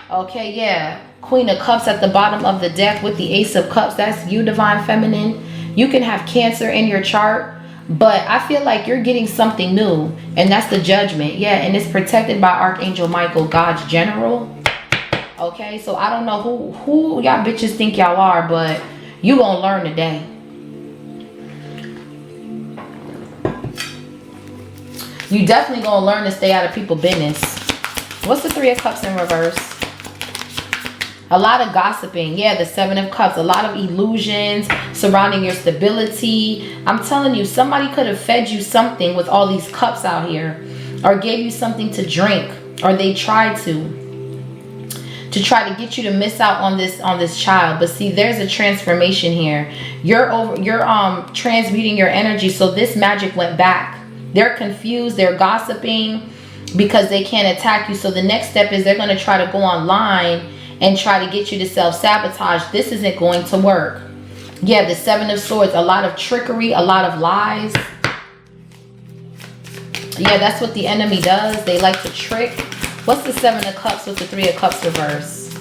Okay, yeah. Queen of Cups at the bottom of the deck with the Ace of Cups. That's you, Divine Feminine. You can have Cancer in your chart, but I feel like you're getting something new, and that's the Judgment. Yeah, and it's protected by Archangel Michael, God's general. Okay, so I don't know who y'all bitches think y'all are, but you gonna learn today. You definitely gonna learn to stay out of people's business. What's the 3 of Cups in reverse? A lot of gossiping. Yeah, the 7 of Cups. A lot of illusions surrounding your stability. I'm telling you, somebody could have fed you something with all these cups out here. Or gave you something to drink. Or they tried to try to get you to miss out on this child. But see, there's a transformation here. You're transmuting your energy. So this magic went back. They're confused. They're gossiping because they can't attack you. So the next step is they're going to try to go online and try to get you to self-sabotage. This isn't going to work. Yeah, the 7 of Swords. A lot of trickery. A lot of lies. Yeah, that's what the enemy does. They like to trick. What's the 7 of Cups with the 3 of Cups reverse?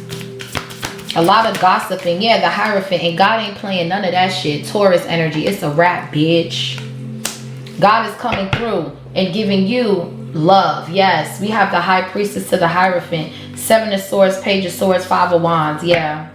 A lot of gossiping. Yeah, the Hierophant. And God ain't playing none of that shit. Taurus energy. It's a wrap, bitch. God is coming through and giving you love. Yes, we have the High Priestess to the Hierophant. 7 of Swords, Page of Swords, 5 of Wands. Yeah.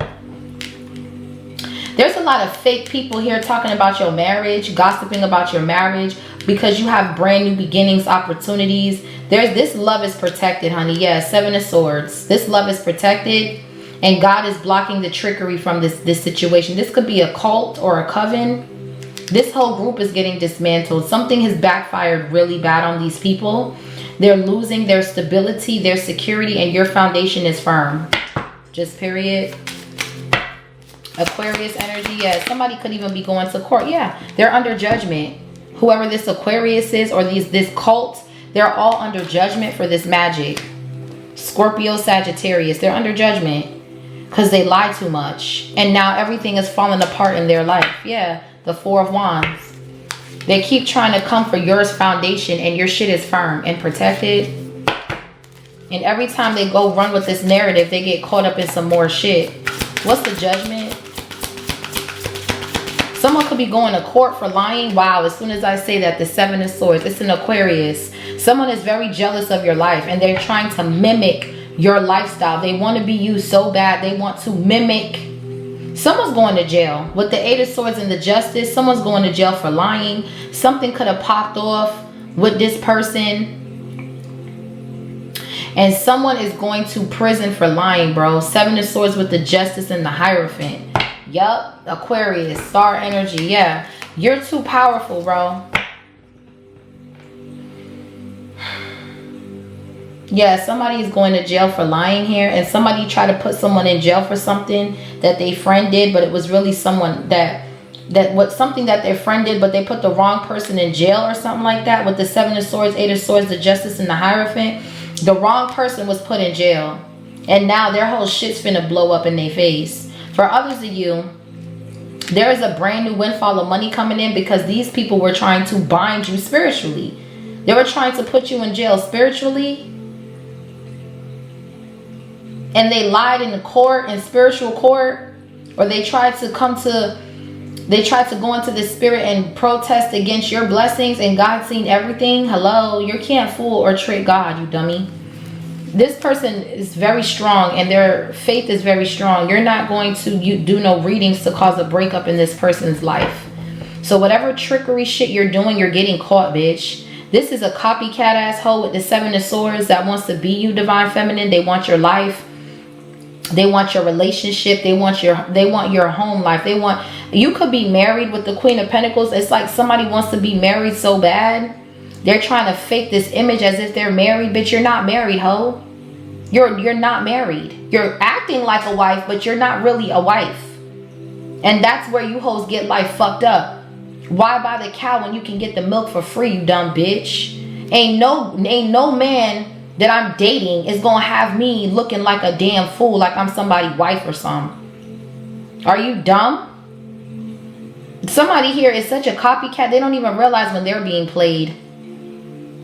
There's a lot of fake people here talking about your marriage, gossiping about your marriage because you have brand new beginnings, opportunities. This love is protected, honey. Yeah, 7 of Swords. This love is protected and God is blocking the trickery from this situation. This could be a cult or a coven. This whole group is getting dismantled. Something has backfired really bad on these people. They're losing their stability, their security, and your foundation is firm. Just period. Aquarius energy. Yeah, somebody could even be going to court. Yeah, they're under judgment. Whoever this Aquarius is or this cult, They're all under judgment for this magic. Scorpio, Sagittarius, they're under judgment because they lie too much. And now everything is falling apart in their life. Yeah, the Four of Wands. They keep trying to come for your foundation and your shit is firm and protected. And every time they go run with this narrative, they get caught up in some more shit. What's the Judgment? Someone could be going to court for lying. Wow, as soon as I say that, the Seven of Swords, it's an Aquarius. Someone is very jealous of your life and they're trying to mimic your lifestyle. They want to be you so bad. They want to mimic. Someone's going to jail. With the Eight of Swords and the Justice, someone's going to jail for lying. Something could have popped off with this person. And someone is going to prison for lying, bro. Seven of Swords with the Justice and the Hierophant. Yup, Aquarius, star energy. Yeah, you're too powerful, bro. Yeah, somebody is going to jail for lying here. And somebody tried to put someone in jail for something that their friend did. But it was really someone something that their friend did. But they put the wrong person in jail or something like that. With the Seven of Swords, Eight of Swords, the Justice, and the Hierophant. The wrong person was put in jail. And now their whole shit's finna blow up in their face. For others of you, there is a brand new windfall of money coming in because these people were trying to bind you spiritually. They were trying to put you in jail spiritually. And they lied in the court, in spiritual court. Or they tried to go into the spirit and protest against your blessings. And God seen everything. Hello, you can't fool or trick God, you dummy. This person is very strong and their faith is very strong. You're not going to do no readings to cause a breakup in this person's life. So whatever trickery shit you're doing, you're getting caught, bitch. This is a copycat asshole with the Seven of Swords that wants to be you, Divine Feminine. They want your life. They want your relationship. They want your home life. You could be married with the Queen of Pentacles. It's like somebody wants to be married so bad. They're trying to fake this image as if they're married. Bitch, you're not married, ho. You're not married. You're acting like a wife, but you're not really a wife. And that's where you hoes get life fucked up. Why buy the cow when you can get the milk for free, you dumb bitch? Ain't no man that I'm dating is gonna have me looking like a damn fool, like I'm somebody's wife or something. Are you dumb? Somebody here is such a copycat, they don't even realize when they're being played.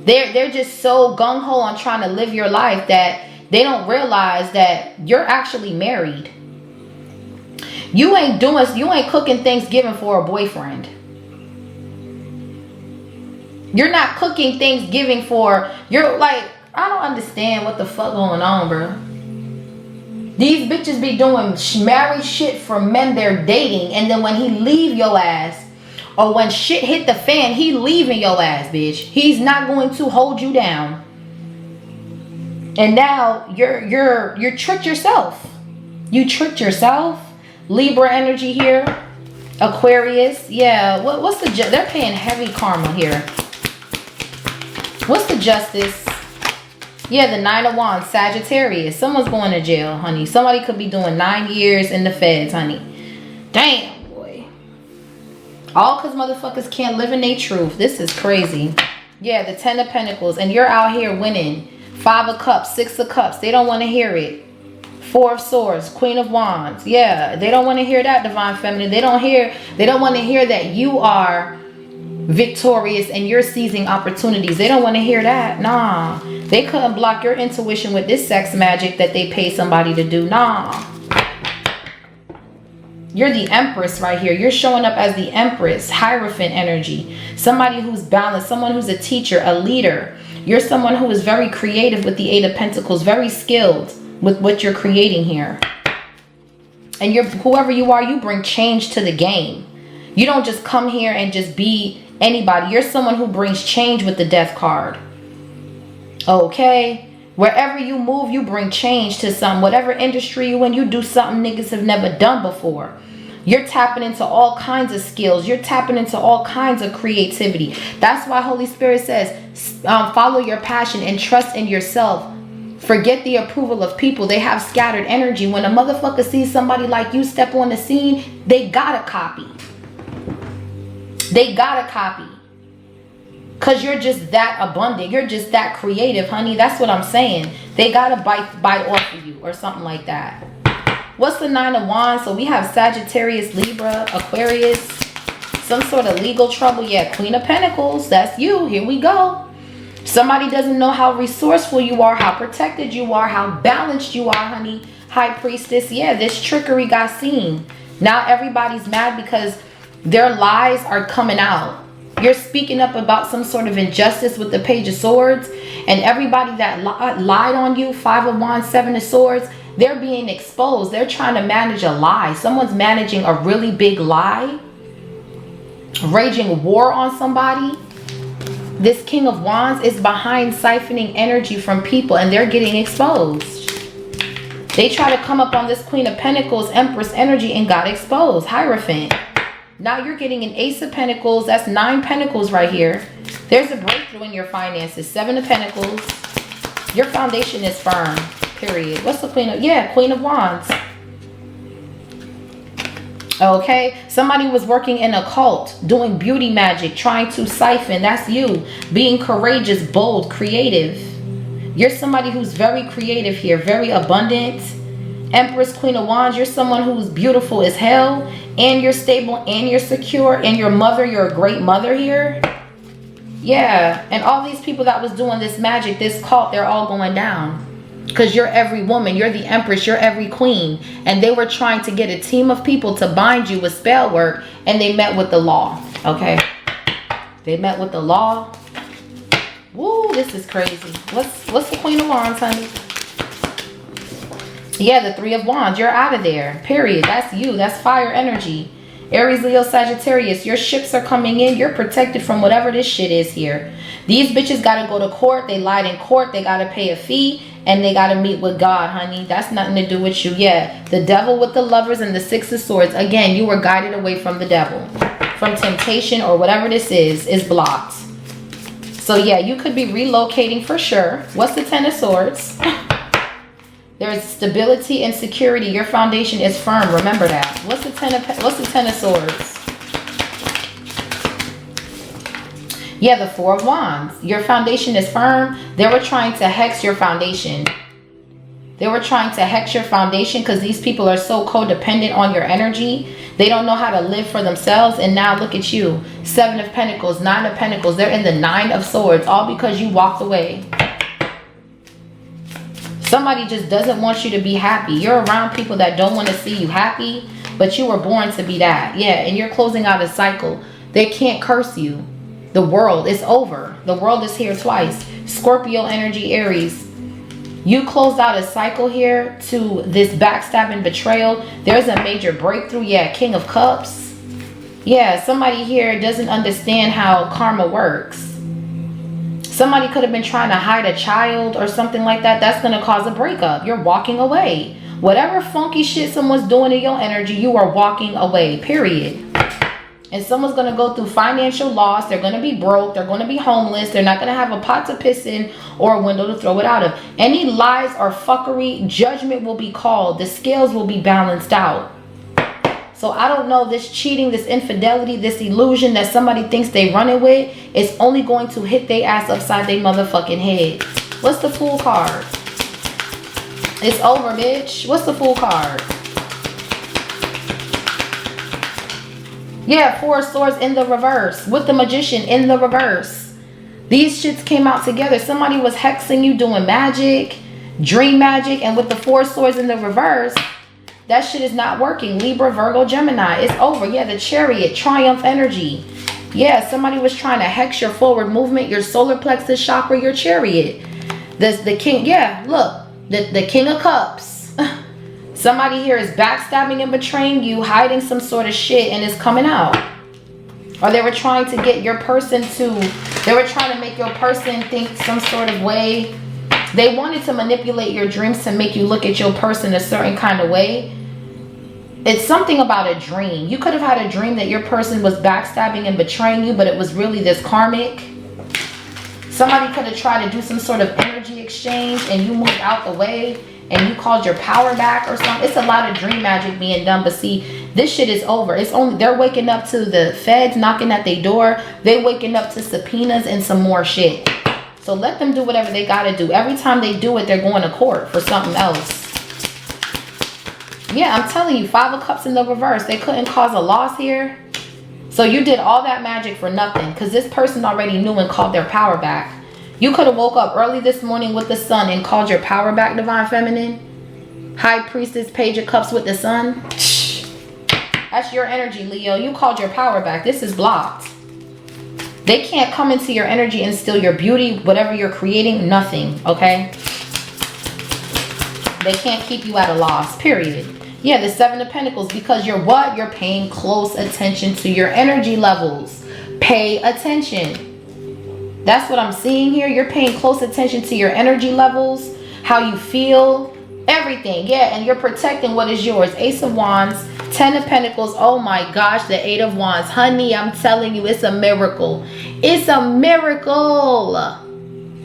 They're just so gung-ho on trying to live your life that they don't realize that you're actually married. You ain't cooking Thanksgiving for a boyfriend. You're not cooking Thanksgiving for, you're like, I don't understand what the fuck going on, bro. These bitches be doing married shit for men they're dating, and then when he leave your ass, or when shit hit the fan, he leaving your ass, bitch. He's not going to hold you down. And now you're tricked yourself. You tricked yourself. Libra energy here. Aquarius. Yeah. What's the they're paying heavy karma here. What's the Justice? Yeah, the Nine of Wands. Sagittarius. Someone's going to jail, honey. Somebody could be doing 9 years in the feds, honey. Damn. All because motherfuckers can't live in their truth. This is crazy. Yeah, the Ten of Pentacles. And you're out here winning. 5 of Cups, 6 of Cups. They don't want to hear it. 4 of Swords, Queen of Wands. Yeah, they don't want to hear that, Divine Feminine. They don't want to hear that you are victorious and you're seizing opportunities. They don't want to hear that. Nah. They couldn't block your intuition with this sex magic that they pay somebody to do. Nah. You're the Empress right here. You're showing up as the Empress, Hierophant energy. Somebody who's balanced, someone who's a teacher, a leader. You're someone who is very creative with the Eight of Pentacles, very skilled with what you're creating here. And whoever you are, you bring change to the game. You don't just come here and just be anybody. You're someone who brings change with the Death card. Okay? Wherever you move, you bring change to something. Whatever industry you in, you do something niggas have never done before. You're tapping into all kinds of skills. You're tapping into all kinds of creativity. That's why Holy Spirit says, follow your passion and trust in yourself. Forget the approval of people. They have scattered energy. When a motherfucker sees somebody like you step on the scene, they gotta copy. They gotta copy. Because you're just that abundant. You're just that creative, honey. That's what I'm saying. They got to bite off of you or something like that. What's the 9 of Wands? So we have Sagittarius, Libra, Aquarius. Some sort of legal trouble. Yeah, Queen of Pentacles. That's you. Here we go. Somebody doesn't know how resourceful you are, how protected you are, how balanced you are, honey. High Priestess. Yeah, this trickery got seen. Now everybody's mad because their lies are coming out. You're speaking up about some sort of injustice with the Page of Swords. And everybody that lied on you, 5 of Wands, 7 of Swords, they're being exposed. They're trying to manage a lie. Someone's managing a really big lie. Raging war on somebody. This King of Wands is behind siphoning energy from people and they're getting exposed. They try to come up on this Queen of Pentacles, Empress energy and got exposed. Hierophant. Now you're getting an Ace of Pentacles. That's 9 Pentacles right here. There's a breakthrough in your finances. 7 of Pentacles. Your foundation is firm. Period. What's the Queen of... Yeah, Queen of Wands. Okay. Somebody was working in a cult. Doing beauty magic. Trying to siphon. That's you. Being courageous, bold, creative. You're somebody who's very creative here. Very abundant. Empress, Queen of Wands, you're someone who's beautiful as hell, and you're stable, and you're secure, and your mother, you're a great mother here. Yeah, and all these people that was doing this magic, this cult, they're all going down. Because you're every woman, you're the Empress, you're every queen. And they were trying to get a team of people to bind you with spell work, and they met with the law, okay? They met with the law. Woo, this is crazy. What's the Queen of Wands, honey? Yeah, the 3 of Wands. You're out of there. Period. That's you. That's fire energy. Aries, Leo, Sagittarius. Your ships are coming in. You're protected from whatever this shit is here. These bitches got to go to court. They lied in court. They got to pay a fee. And they got to meet with God, honey. That's nothing to do with you. Yeah, the devil with the lovers and the 6 of swords. Again, you were guided away from the devil. From temptation or whatever this is blocked. So yeah, you could be relocating for sure. What's the 10 of swords? There's stability and security. Your foundation is firm. Remember that. What's the 10 of swords? Yeah, the 4 of Wands. Your foundation is firm. They were trying to hex your foundation. They were trying to hex your foundation because these people are so codependent on your energy. They don't know how to live for themselves. And now look at you. 7 of Pentacles, 9 of Pentacles. They're in the 9 of Swords. All because you walked away. Somebody just doesn't want you to be happy. You're around people that don't want to see you happy, but you were born to be that. Yeah, and you're closing out a cycle. They can't curse you. The world is over. The world is here twice. Scorpio energy, Aries. You closed out a cycle here to this backstabbing betrayal. There's a major breakthrough. Yeah, King of Cups. Yeah, somebody here doesn't understand how karma works. Somebody could have been trying to hide a child or something like that. That's going to cause a breakup. You're walking away. Whatever funky shit someone's doing to your energy, you are walking away, period. And someone's going to go through financial loss. They're going to be broke. They're going to be homeless. They're not going to have a pot to piss in or a window to throw it out of. Any lies or fuckery, judgment will be called. The scales will be balanced out. So I don't know, this cheating, this infidelity, this illusion that somebody thinks they running with is only going to hit their ass upside their motherfucking head. What's the Fool card? It's over, bitch. What's the Fool card? Yeah, 4 of Swords in the reverse. With the Magician in the reverse. These shits came out together. Somebody was hexing you, doing magic, dream magic, and with the 4 of Swords in the reverse, that shit is not working. Libra, Virgo, Gemini. It's over. Yeah, the Chariot. Triumph energy. Yeah, somebody was trying to hex your forward movement, your solar plexus chakra, your Chariot. The king. Yeah, look. The King of Cups. Somebody here is backstabbing and betraying you, hiding some sort of shit, and it's coming out. Or they were trying to get your person to... They were trying to make your person think some sort of way. They wanted to manipulate your dreams to make you look at your person a certain kind of way. It's something about a dream. You could have had a dream that your person was backstabbing and betraying you, but it was really this karmic. Somebody could have tried to do some sort of energy exchange and you moved out the way and you called your power back or something. It's a lot of dream magic being done. But see, This shit is over. It's only, they're waking up to the feds knocking at their door. They waking up to subpoenas and some more shit. So let them do whatever they gotta do. Every time they do it, they're going to court for something else. Yeah, I'm telling you, 5 of Cups in the reverse. They couldn't cause a loss here. So you did all that magic for nothing, because this person already knew and called their power back. You could have woke up early this morning with the sun and called your power back, Divine Feminine. High Priestess, Page of Cups with the sun. That's your energy, Leo. You called your power back. This is blocked. They can't come into your energy and steal your beauty, whatever you're creating, nothing, okay? They can't keep you at a loss, period. Yeah, the 7 of Pentacles, because you're what? You're paying close attention to your energy levels. Pay attention. That's what I'm seeing here. You're paying close attention to your energy levels, how you feel, everything. Yeah, and you're protecting what is yours. Ace of Wands, 10 of Pentacles. Oh my gosh, the 8 of Wands. Honey, I'm telling you, it's a miracle. It's a miracle.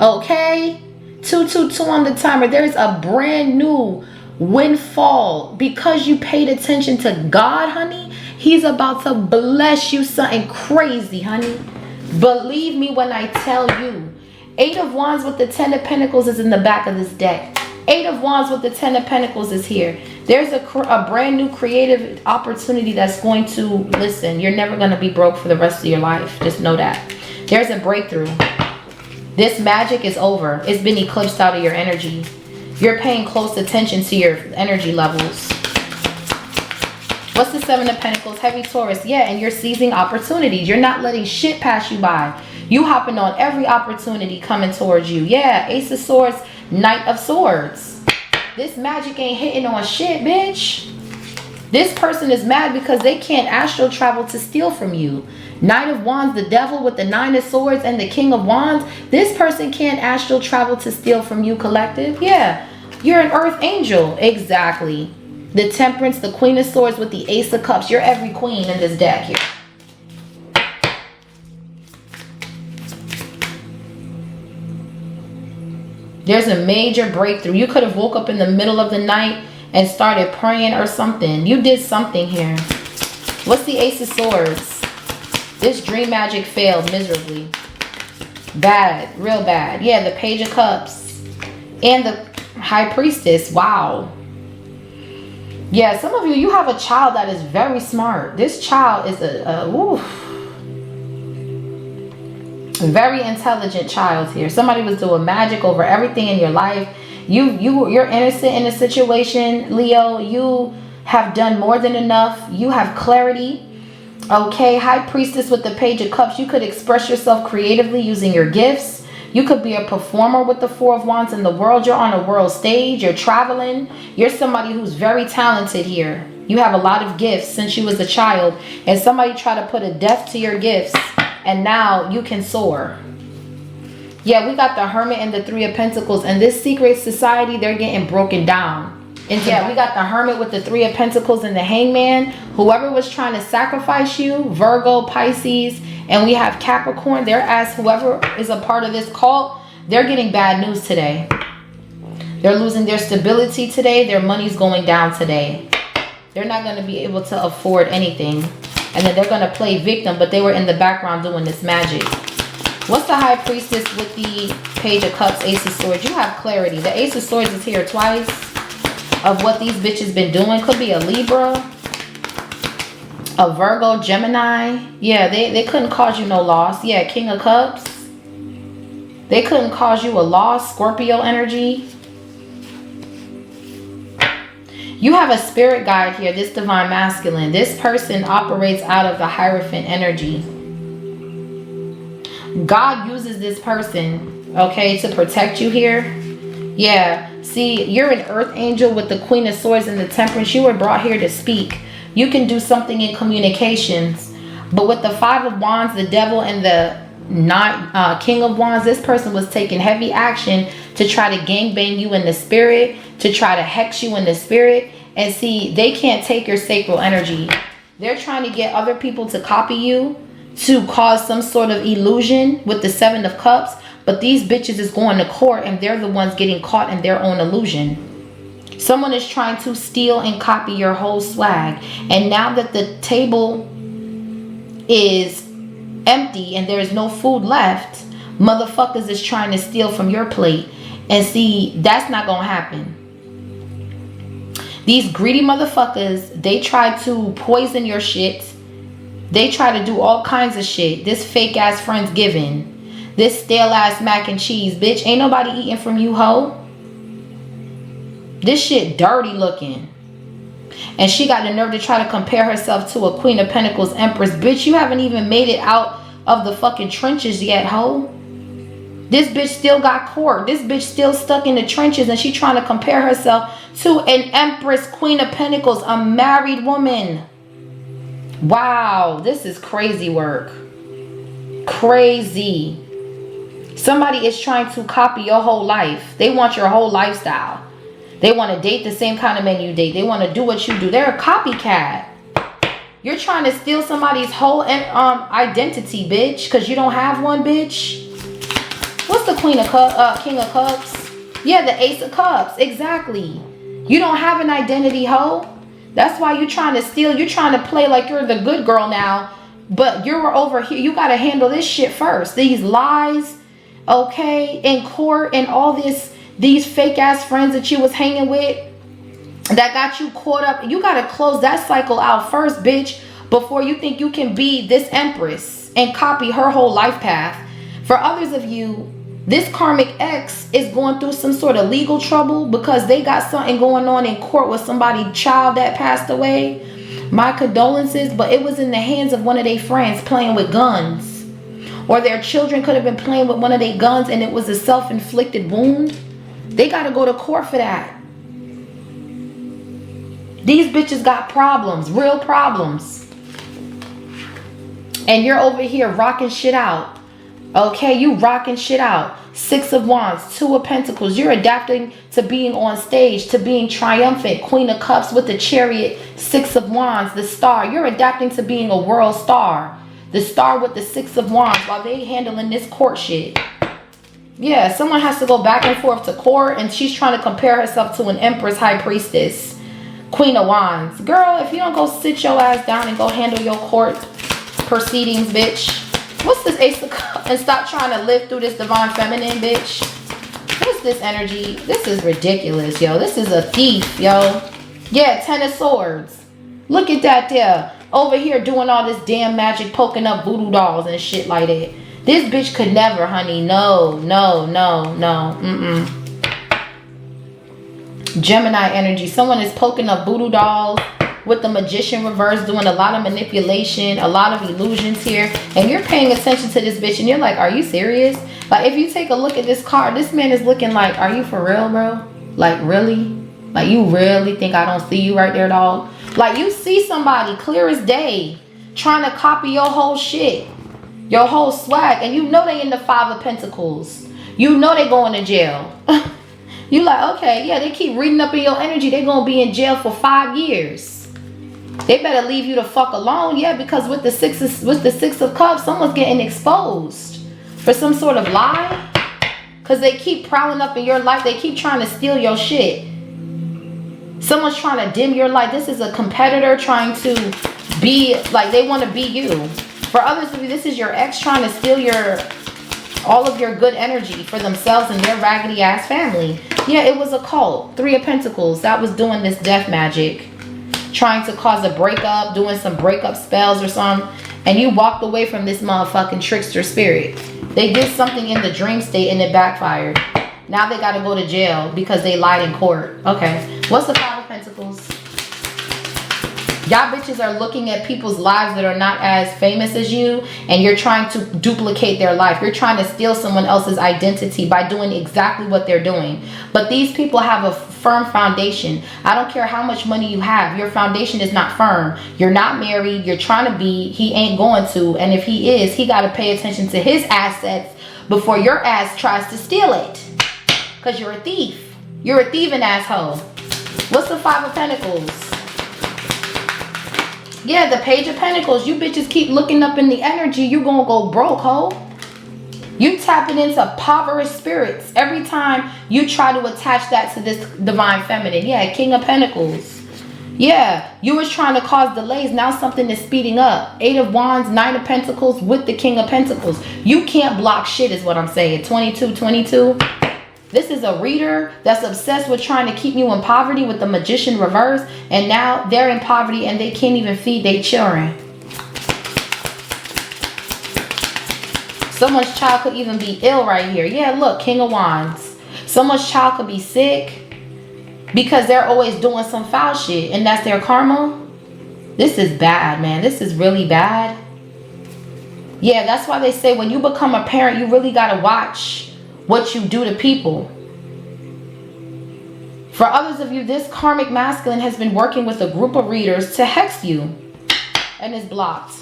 Okay? 222 on the timer. There's a brand new windfall because you paid attention to God, honey. He's about to bless you something crazy, honey. Believe me when I tell you. 8 of Wands with the 10 of Pentacles is in the back of this deck. 8 of Wands with the 10 of Pentacles is here. There's a brand new creative opportunity that's going to, listen, you're never going to be broke for the rest of your life. Just know that. There's a breakthrough. This magic is over. It's been eclipsed out of your energy. You're paying close attention to your energy levels. What's the 7 of Pentacles? Heavy Taurus. Yeah, and you're seizing opportunities. You're not letting shit pass you by. You hopping on every opportunity coming towards you. Yeah, Ace of Swords, Knight of Swords. This magic ain't hitting on shit, bitch. This person is mad because they can't astral travel to steal from you. Knight of Wands, the Devil with the 9 of Swords and the King of Wands. This person can't astral travel to steal from you, collective. Yeah, you're an Earth Angel. Exactly. The Temperance, the Queen of Swords with the Ace of Cups. You're every queen in this deck here. There's a major breakthrough. You could have woke up in the middle of the night and started praying or something. You did something here. What's the Ace of Swords? This dream magic failed miserably. Bad. Real bad. Yeah, the Page of Cups. And the High Priestess. Wow. Yeah, some of you, you have a child that is very smart. This child is a very intelligent child here. Somebody was doing magic over everything in your life. You're innocent in a situation, Leo. You have done more than enough. You have clarity. Okay, High Priestess with the Page of Cups. You could express yourself creatively using your gifts. You could be a performer with the 4 of Wands in the world. You're on a world stage. You're traveling. You're somebody who's very talented here. You have a lot of gifts since you was a child. And somebody tried to put a death to your gifts. And now you can soar. Yeah, we got the Hermit and the 3 of Pentacles. And this secret society, they're getting broken down. And yeah, we got the Hermit with the 3 of Pentacles and the Hangman. Whoever was trying to sacrifice you, Virgo, Pisces, and we have Capricorn. Their ass, whoever is a part of this cult, they're getting bad news today. They're losing their stability today. Their money's going down today. They're not going to be able to afford anything. And then they're going to play victim, but they were in the background doing this magic. What's the High Priestess with the Page of Cups, Ace of Swords? You have clarity. The Ace of Swords is here twice of what these bitches been doing. Could be a Libra, a Virgo, Gemini. Yeah, they couldn't cause you no loss. Yeah, King of Cups. They couldn't cause you a loss. Scorpio energy. You have a spirit guide here, this Divine Masculine. This person operates out of the Hierophant energy. God uses this person, okay, to protect you here. Yeah, see, you're an Earth Angel with the Queen of Swords and the Temperance. You were brought here to speak. You can do something in communications. But with the 5 of Wands, the Devil, and the King of Wands, this person was taking heavy action to try to gangbang you in the spirit, to try to hex you in the spirit. And see, they can't take your sacral energy. They're trying to get other people to copy you, to cause some sort of illusion with the 7 of Cups. But these bitches is going to court and they're the ones getting caught in their own illusion. Someone is trying to steal and copy your whole swag. And now that the table is empty and there's no food left, motherfuckers is trying to steal from your plate. And see, that's not gonna happen. These greedy motherfuckers, they try to poison your shit. They try to do all kinds of shit. This fake ass Friendsgiving. This stale ass mac and cheese. Bitch, ain't nobody eating from you, hoe. This shit dirty looking. And she got the nerve to try to compare herself to a Queen of Pentacles Empress. Bitch, you haven't even made it out of the fucking trenches yet, hoe. This bitch still got court. This bitch still stuck in the trenches, and she trying to compare herself to an Empress, Queen of Pentacles, a married woman. Wow, this is crazy work. Crazy. Somebody is trying to copy your whole life. They want your whole lifestyle. They want to date the same kind of men you date. They want to do what you do. They're a copycat. You're trying to steal somebody's whole identity, bitch, because you don't have one, bitch. What's the King of Cups? Yeah, the Ace of Cups. Exactly. You don't have an identity, hoe. That's why you're trying to steal. You're trying to play like you're the good girl now. But you're over here. You got to handle this shit first. These lies, okay, in court and all this. These fake ass friends that you was hanging with that got you caught up. You got to close that cycle out first, bitch, before you think you can be this Empress and copy her whole life path. For others of you, this karmic ex is going through some sort of legal trouble because they got something going on in court with somebody's child that passed away. My condolences, but it was in the hands of one of their friends playing with guns. Or their children could have been playing with one of their guns and it was a self-inflicted wound. They got to go to court for that. These bitches got problems, real problems. And you're over here rocking shit out. Okay, you rocking shit out. Six of Wands, Two of Pentacles. You're adapting to being on stage, to being triumphant. Queen of Cups with the Chariot, Six of Wands, the Star. You're adapting to being a world star. The Star with the Six of Wands while they handling this court shit. Yeah, someone has to go back and forth to court and she's trying to compare herself to an Empress, High Priestess, Queen of Wands. Girl, if you don't go sit your ass down and go handle your court proceedings, bitch. What's this Ace of Cups? And stop trying to live through this Divine Feminine, bitch. What's this energy? This is ridiculous, yo. This is a thief, yo. Yeah, Ten of Swords. Look at that there. Over here doing all this damn magic, poking up voodoo dolls and shit like that. This bitch could never, honey. No, no, no, no. Gemini energy. Someone is poking up voodoo dolls with the Magician reverse, doing a lot of manipulation, a lot of illusions here. And you're paying attention to this bitch and you're like, are you serious? Like, if you take a look at this card, this man is looking like, are you for real, bro? Like, really? Like, you really think I don't see you right there, dog? Like, you see somebody clear as day trying to copy your whole shit, your whole swag, and you know they in the Five of Pentacles. You know they going to jail. You like, okay, yeah, they keep reading up in your energy. They gonna be in jail for 5 years. They better leave you the fuck alone. Yeah, because with the Six of Cups, someone's getting exposed for some sort of lie. Because they keep prowling up in your life. They keep trying to steal your shit. Someone's trying to dim your light. This is a competitor trying to be, like, they want to be you. For others of you, this is your ex trying to steal all of your good energy for themselves and their raggedy ass family. Yeah, it was a cult. Three of Pentacles. That was doing this death magic. Trying to cause a breakup, doing some breakup spells or something. And you walked away from this motherfucking trickster spirit. They did something in the dream state and it backfired. Now they got to go to jail because they lied in court. Okay. What's the Five of Pentacles? Y'all bitches are looking at people's lives that are not as famous as you, and you're trying to duplicate their life. You're trying to steal someone else's identity by doing exactly what they're doing. But these people have a firm foundation. I don't care how much money you have. Your foundation is not firm. You're not married. You're trying to be. He ain't going to. And if he is, he got to pay attention to his assets before your ass tries to steal it. Because you're a thief. You're a thieving asshole. What's the Five of Pentacles? Yeah, the Page of Pentacles. You bitches keep looking up in the energy. You're going to go broke, ho. You tapping into impoverished spirits every time you try to attach that to this divine feminine. Yeah, King of Pentacles. Yeah, you was trying to cause delays. Now something is speeding up. 8 of Wands, 9 of Pentacles with the King of Pentacles. You can't block shit is what I'm saying. 22. This is a reader that's obsessed with trying to keep you in poverty with the Magician reverse. And now they're in poverty and they can't even feed their children. Someone's child could even be ill right here. Yeah, look, King of Wands. Someone's child could be sick because they're always doing some foul shit. And that's their karma. This is bad, man. This is really bad. Yeah, that's why they say when you become a parent, you really got to watch what you do to people. For others of you, this karmic masculine has been working with a group of readers to hex you. And is blocked.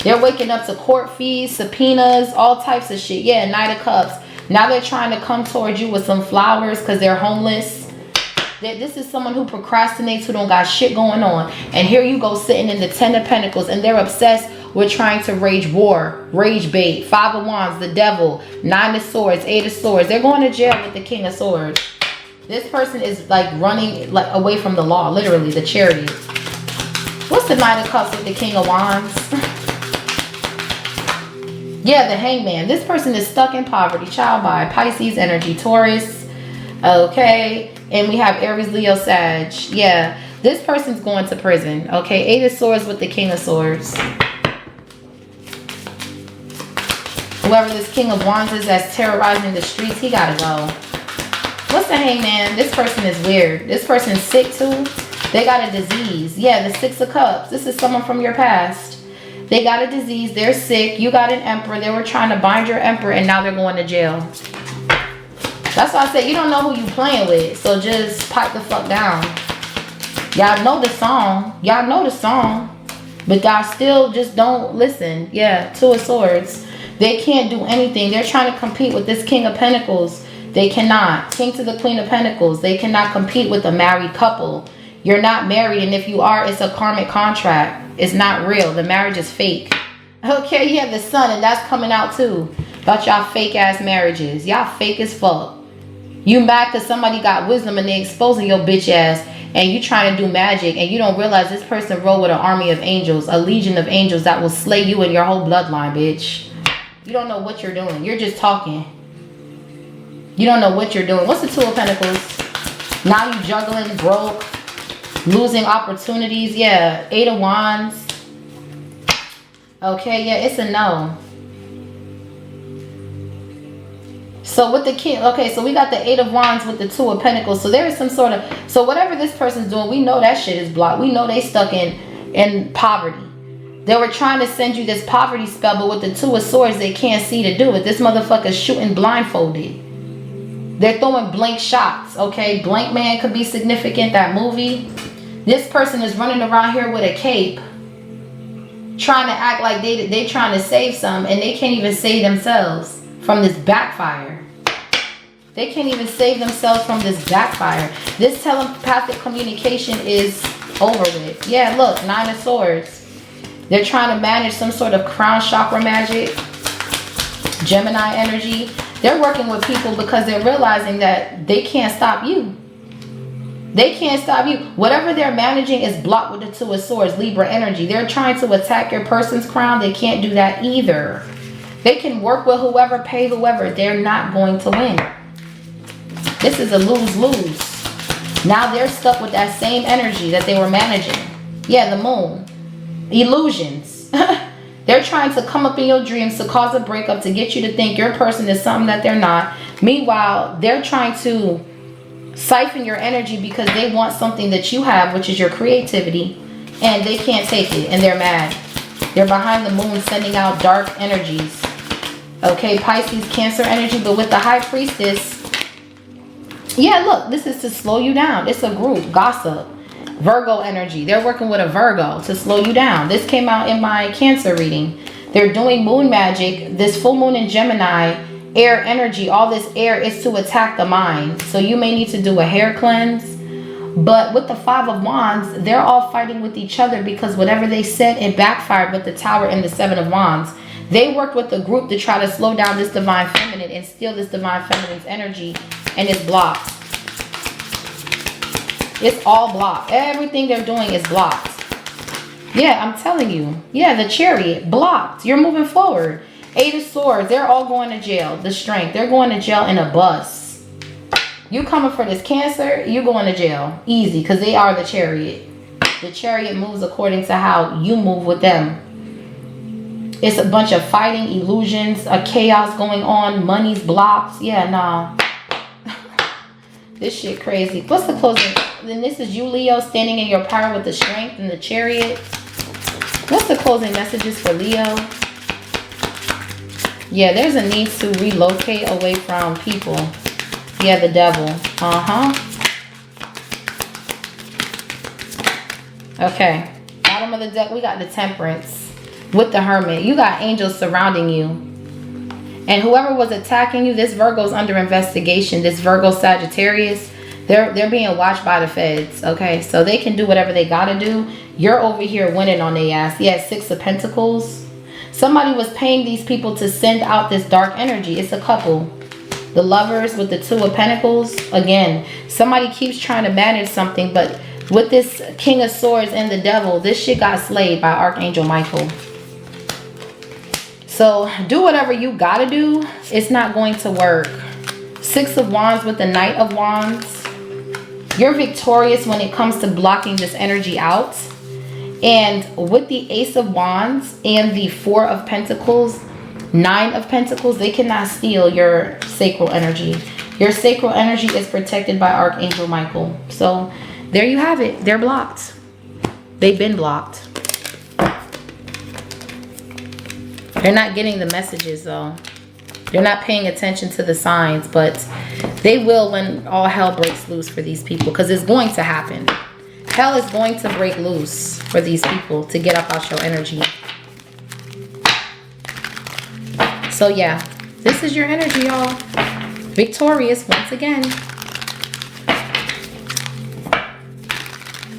They're waking up to court fees, subpoenas, all types of shit. Yeah, Knight of Cups. Now they're trying to come towards you with some flowers because they're homeless. This is someone who procrastinates, who don't got shit going on. And here you go sitting in the 10 of Pentacles and they're obsessed with trying to rage war, rage bait. 5 of Wands, the devil, 9 of Swords, 8 of Swords. They're going to jail with the King of Swords. This person is like running like away from the law, literally, the Chariot. What's the 9 of Cups with the King of Wands? Yeah, the Hangman. This person is stuck in poverty. Child by Pisces energy, Taurus. Okay. And we have Aries, Leo, Sag. Yeah. This person's going to prison. Okay. 8 of Swords with the King of Swords. Whoever this King of Wands is that's terrorizing the streets, he gotta go. What's the Hangman? This person is weird. This person's sick too. They got a disease. Yeah, the 6 of Cups. This is someone from your past. They got a disease. They're sick. You got an emperor. They were trying to bind your emperor and now they're going to jail. That's why I say you don't know who you playing with. So just pipe the fuck down. Y'all know the song. Y'all know the song. But y'all still just don't listen. Yeah, 2 of Swords. They can't do anything. They're trying to compete with this King of Pentacles. They cannot. King to the Queen of Pentacles. They cannot compete with a married couple. You're not married, and if you are, it's a karmic contract. It's not real. The marriage is fake. Okay, you have the Sun, and that's coming out too. About y'all fake ass marriages. Y'all fake as fuck. You mad because somebody got wisdom and they exposing your bitch ass, and you trying to do magic, and you don't realize this person rolled with an army of angels, a legion of angels that will slay you and your whole bloodline, bitch. You don't know what you're doing. You're just talking. You don't know what you're doing. What's the 2 of Pentacles? Now you juggling, broke. Losing opportunities. Yeah, 8 of Wands. Okay, yeah, it's a no. So with the King, okay, so we got the 8 of Wands with the 2 of Pentacles. So there is some sort of, so whatever this person's doing, we know that shit is blocked. We know they stuck in poverty. They were trying to send you this poverty spell, but with the 2 of Swords, they can't see to do it. This motherfucker's shooting blindfolded. They're throwing blank shots, okay? Blank Man could be significant, that movie. This person is running around here with a cape, trying to act like they trying to save some, and they can't even save themselves from this backfire. They can't even save themselves from this backfire. This telepathic communication is over with. Yeah, look, 9 of Swords. They're trying to manage some sort of crown chakra magic, Gemini energy. They're working with people because they're realizing that they can't stop you. They can't stop you. Whatever they're managing is blocked with the 2 of Swords, Libra energy. They're trying to attack your person's crown. They can't do that either. They can work with whoever, pay whoever. They're not going to win. This is a lose-lose. Now they're stuck with that same energy that they were managing. Yeah, the Moon. Illusions. They're trying to come up in your dreams to cause a breakup, to get you to think your person is something that they're not. Meanwhile, they're trying to siphon your energy because they want something that you have, which is your creativity, and they can't take it, and they're mad. They're behind the moon sending out dark energies. Okay, Pisces, Cancer energy, but with the High Priestess, yeah, look, this is to slow you down. It's a group, gossip. Virgo energy. They're working with a Virgo to slow you down. This came out in my Cancer reading. They're doing moon magic. This full moon in Gemini, air energy, all this air is to attack the mind. So you may need to do a hair cleanse. But with the 5 of Wands, they're all fighting with each other because whatever they said, it backfired with the Tower and the 7 of Wands. They worked with the group to try to slow down this divine feminine and steal this divine feminine's energy, and it's blocked. It's all blocked. Everything they're doing is blocked. Yeah, I'm telling you. Yeah, the Chariot, blocked. You're moving forward. Eight of Swords, they're all going to jail. The Strength, they're going to jail in a bus. You coming for this Cancer, you're going to jail. Easy, because they are the Chariot. The Chariot moves according to how you move with them. It's a bunch of fighting, illusions, a chaos going on, money's blocked. Yeah, nah. This shit crazy. What's the closing? Then this is you, Leo, standing in your power with the Strength and the Chariot. What's the closing messages for Leo? Yeah, there's a need to relocate away from people. Yeah, the Devil. Okay. Bottom of the deck, we got the Temperance with the Hermit. You got angels surrounding you. And whoever was attacking you, this Virgo's under investigation. This Virgo Sagittarius, they're being watched by the feds. Okay, so they can do whatever they gotta do. You're over here winning on their ass. Yeah, Six of Pentacles. Somebody was paying these people to send out this dark energy. It's a couple. The Lovers with the Two of Pentacles. Again, somebody keeps trying to manage something, but with this King of Swords and the Devil, this shit got slayed by Archangel Michael. So do whatever you gotta do. It's not going to work. Six of Wands with the Knight of Wands. You're victorious when it comes to blocking this energy out. And with the Ace of Wands and the Four of Pentacles, Nine of Pentacles, they cannot steal your sacral energy. Your sacral energy is protected by Archangel Michael. So there you have it. They're blocked. They've been blocked. They're not getting the messages though. They're not paying attention to the signs, but they will when all hell breaks loose for these people, because it's going to happen. Hell is going to break loose for these people to get up out your energy. So yeah, this is your energy, y'all. Victorious once again.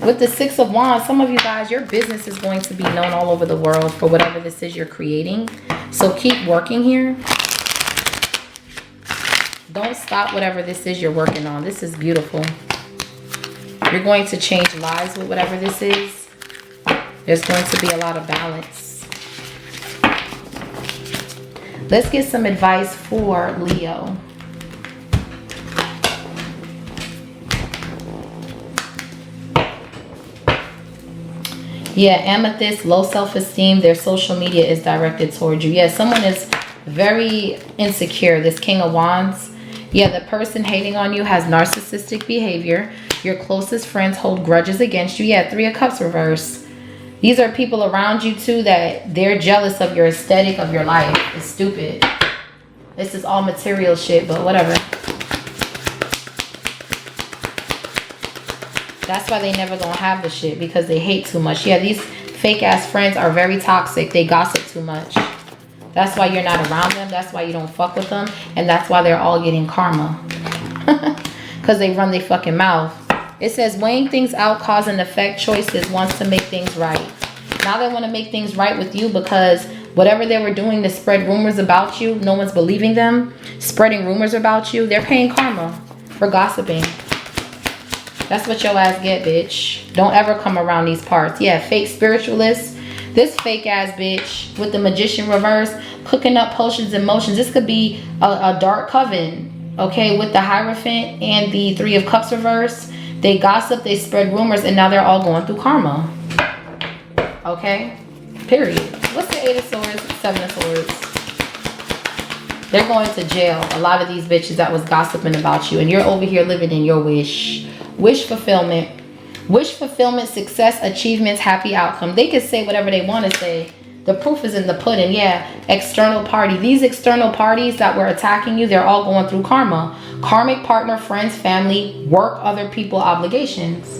With the Six of Wands, some of you guys, your business is going to be known all over the world for whatever this is you're creating. So keep working here. Don't stop whatever this is you're working on. This is beautiful. You're going to change lives with whatever this is. There's going to be a lot of balance. Let's get some advice for Leo. Yeah, Amethyst, low self-esteem. Their social media is directed towards you. Yeah, someone is very insecure. This King of Wands. Yeah, the person hating on you has narcissistic behavior. Your closest friends hold grudges against you. Yeah, Three of Cups reverse. These are people around you too that they're jealous of your aesthetic, of your life. It's stupid. This is all material shit, but whatever. That's why they never gonna have the shit, because they hate too much. Yeah, these fake ass friends are very toxic. They gossip too much. That's why you're not around them. That's why you don't fuck with them. And that's why they're all getting karma. Because they run their fucking mouth. It says weighing things out, cause and effect choices, wants to make things right. Now they want to make things right with you because whatever they were doing to spread rumors about you, no one's believing them. Spreading rumors about you, they're paying karma for gossiping. That's what your ass get, bitch. Don't ever come around these parts. Yeah, fake spiritualist. This fake ass bitch with the Magician reverse, cooking up potions and motions. This could be a dark coven, okay, with the Hierophant and the Three of Cups reverse. They gossip, they spread rumors, and now they're all going through karma. Okay? Period. What's the Eight of Swords? Seven of Swords. They're going to jail. A lot of these bitches that was gossiping about you, and you're over here living in your wish. Wish fulfillment. Wish fulfillment, success, achievements, happy outcome. They can say whatever they want to say. The proof is in the pudding. Yeah, external party. These external parties that were attacking you, they're all going through karma. Karmic partner, friends, family, work, other people, obligations.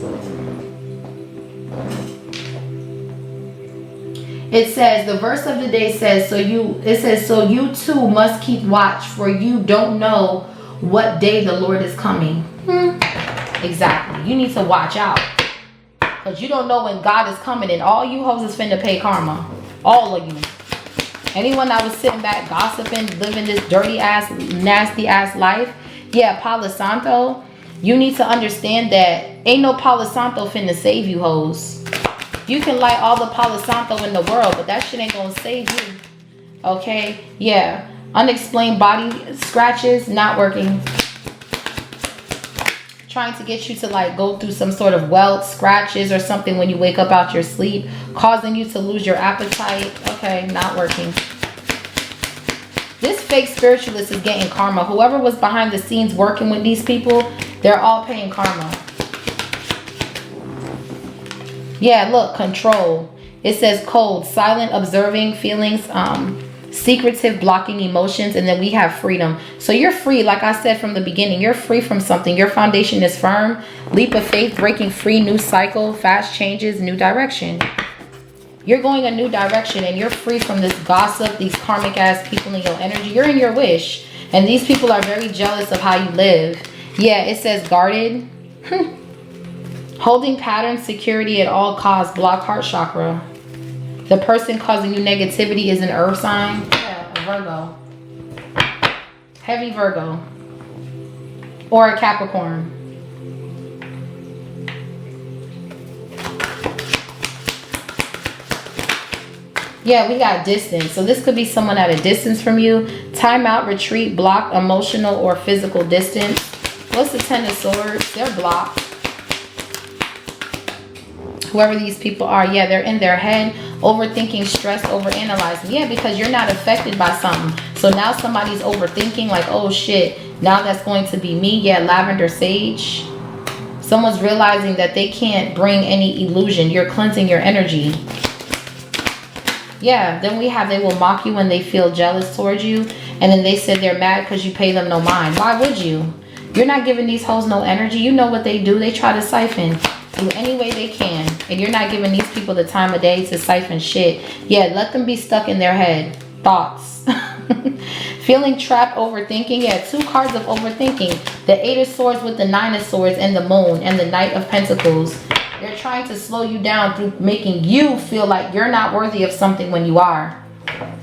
It says, the verse of the day says, so you too must keep watch, for you don't know what day the Lord is coming. Exactly. You need to watch out. Because you don't know when God is coming, and all you hoes is finna pay karma. All of you. Anyone that was sitting back gossiping, living this dirty ass, nasty ass life, yeah, Palo Santo, you need to understand that ain't no Palo Santo finna save you, hoes. You can light all the Palo Santo in the world, but that shit ain't gonna save you. Okay? Yeah. Unexplained body scratches, not working. Trying to get you to like go through some sort of welt, scratches or something when you wake up out your sleep, causing you to lose your appetite. Okay, not working. This fake spiritualist is getting karma. Whoever was behind the scenes working with these people, they're all paying karma. Yeah, look, control. It says cold, silent, observing feelings, secretive, blocking emotions, and then we have freedom. So you're free, like I said from the beginning, you're free from something. Your foundation is firm. Leap of faith, breaking free, new cycle, fast changes, new direction. You're going a new direction and you're free from this gossip, these karmic ass people in your energy. You're in your wish. And these people are very jealous of how you live. Yeah, it says guarded. Holding pattern, security at all costs, block heart chakra. The person causing you negativity is an earth sign. Yeah, a Virgo. Heavy Virgo. Or a Capricorn. Yeah, we got distance. So this could be someone at a distance from you. Time out, retreat, block, emotional or physical distance. What's the Ten of Swords? They're blocked. Whoever these people are, yeah, they're in their head, overthinking, stressed, overanalyzing. Yeah, because you're not affected by something. So now somebody's overthinking like, oh shit, now that's going to be me. Yeah, lavender sage. Someone's realizing that they can't bring any illusion. You're cleansing your energy. Yeah, then we have they will mock you when they feel jealous towards you. And then they said they're mad because you pay them no mind. Why would you? You're not giving these hoes no energy. You know what they do. They try to siphon you any way they can. And you're not giving these people the time of day to siphon shit. Yeah, let them be stuck in their head. Thoughts. Feeling trapped, overthinking. Yeah, two cards of overthinking. The Eight of Swords with the Nine of Swords and the Moon and the Knight of Pentacles. They're trying to slow you down through making you feel like you're not worthy of something when you are.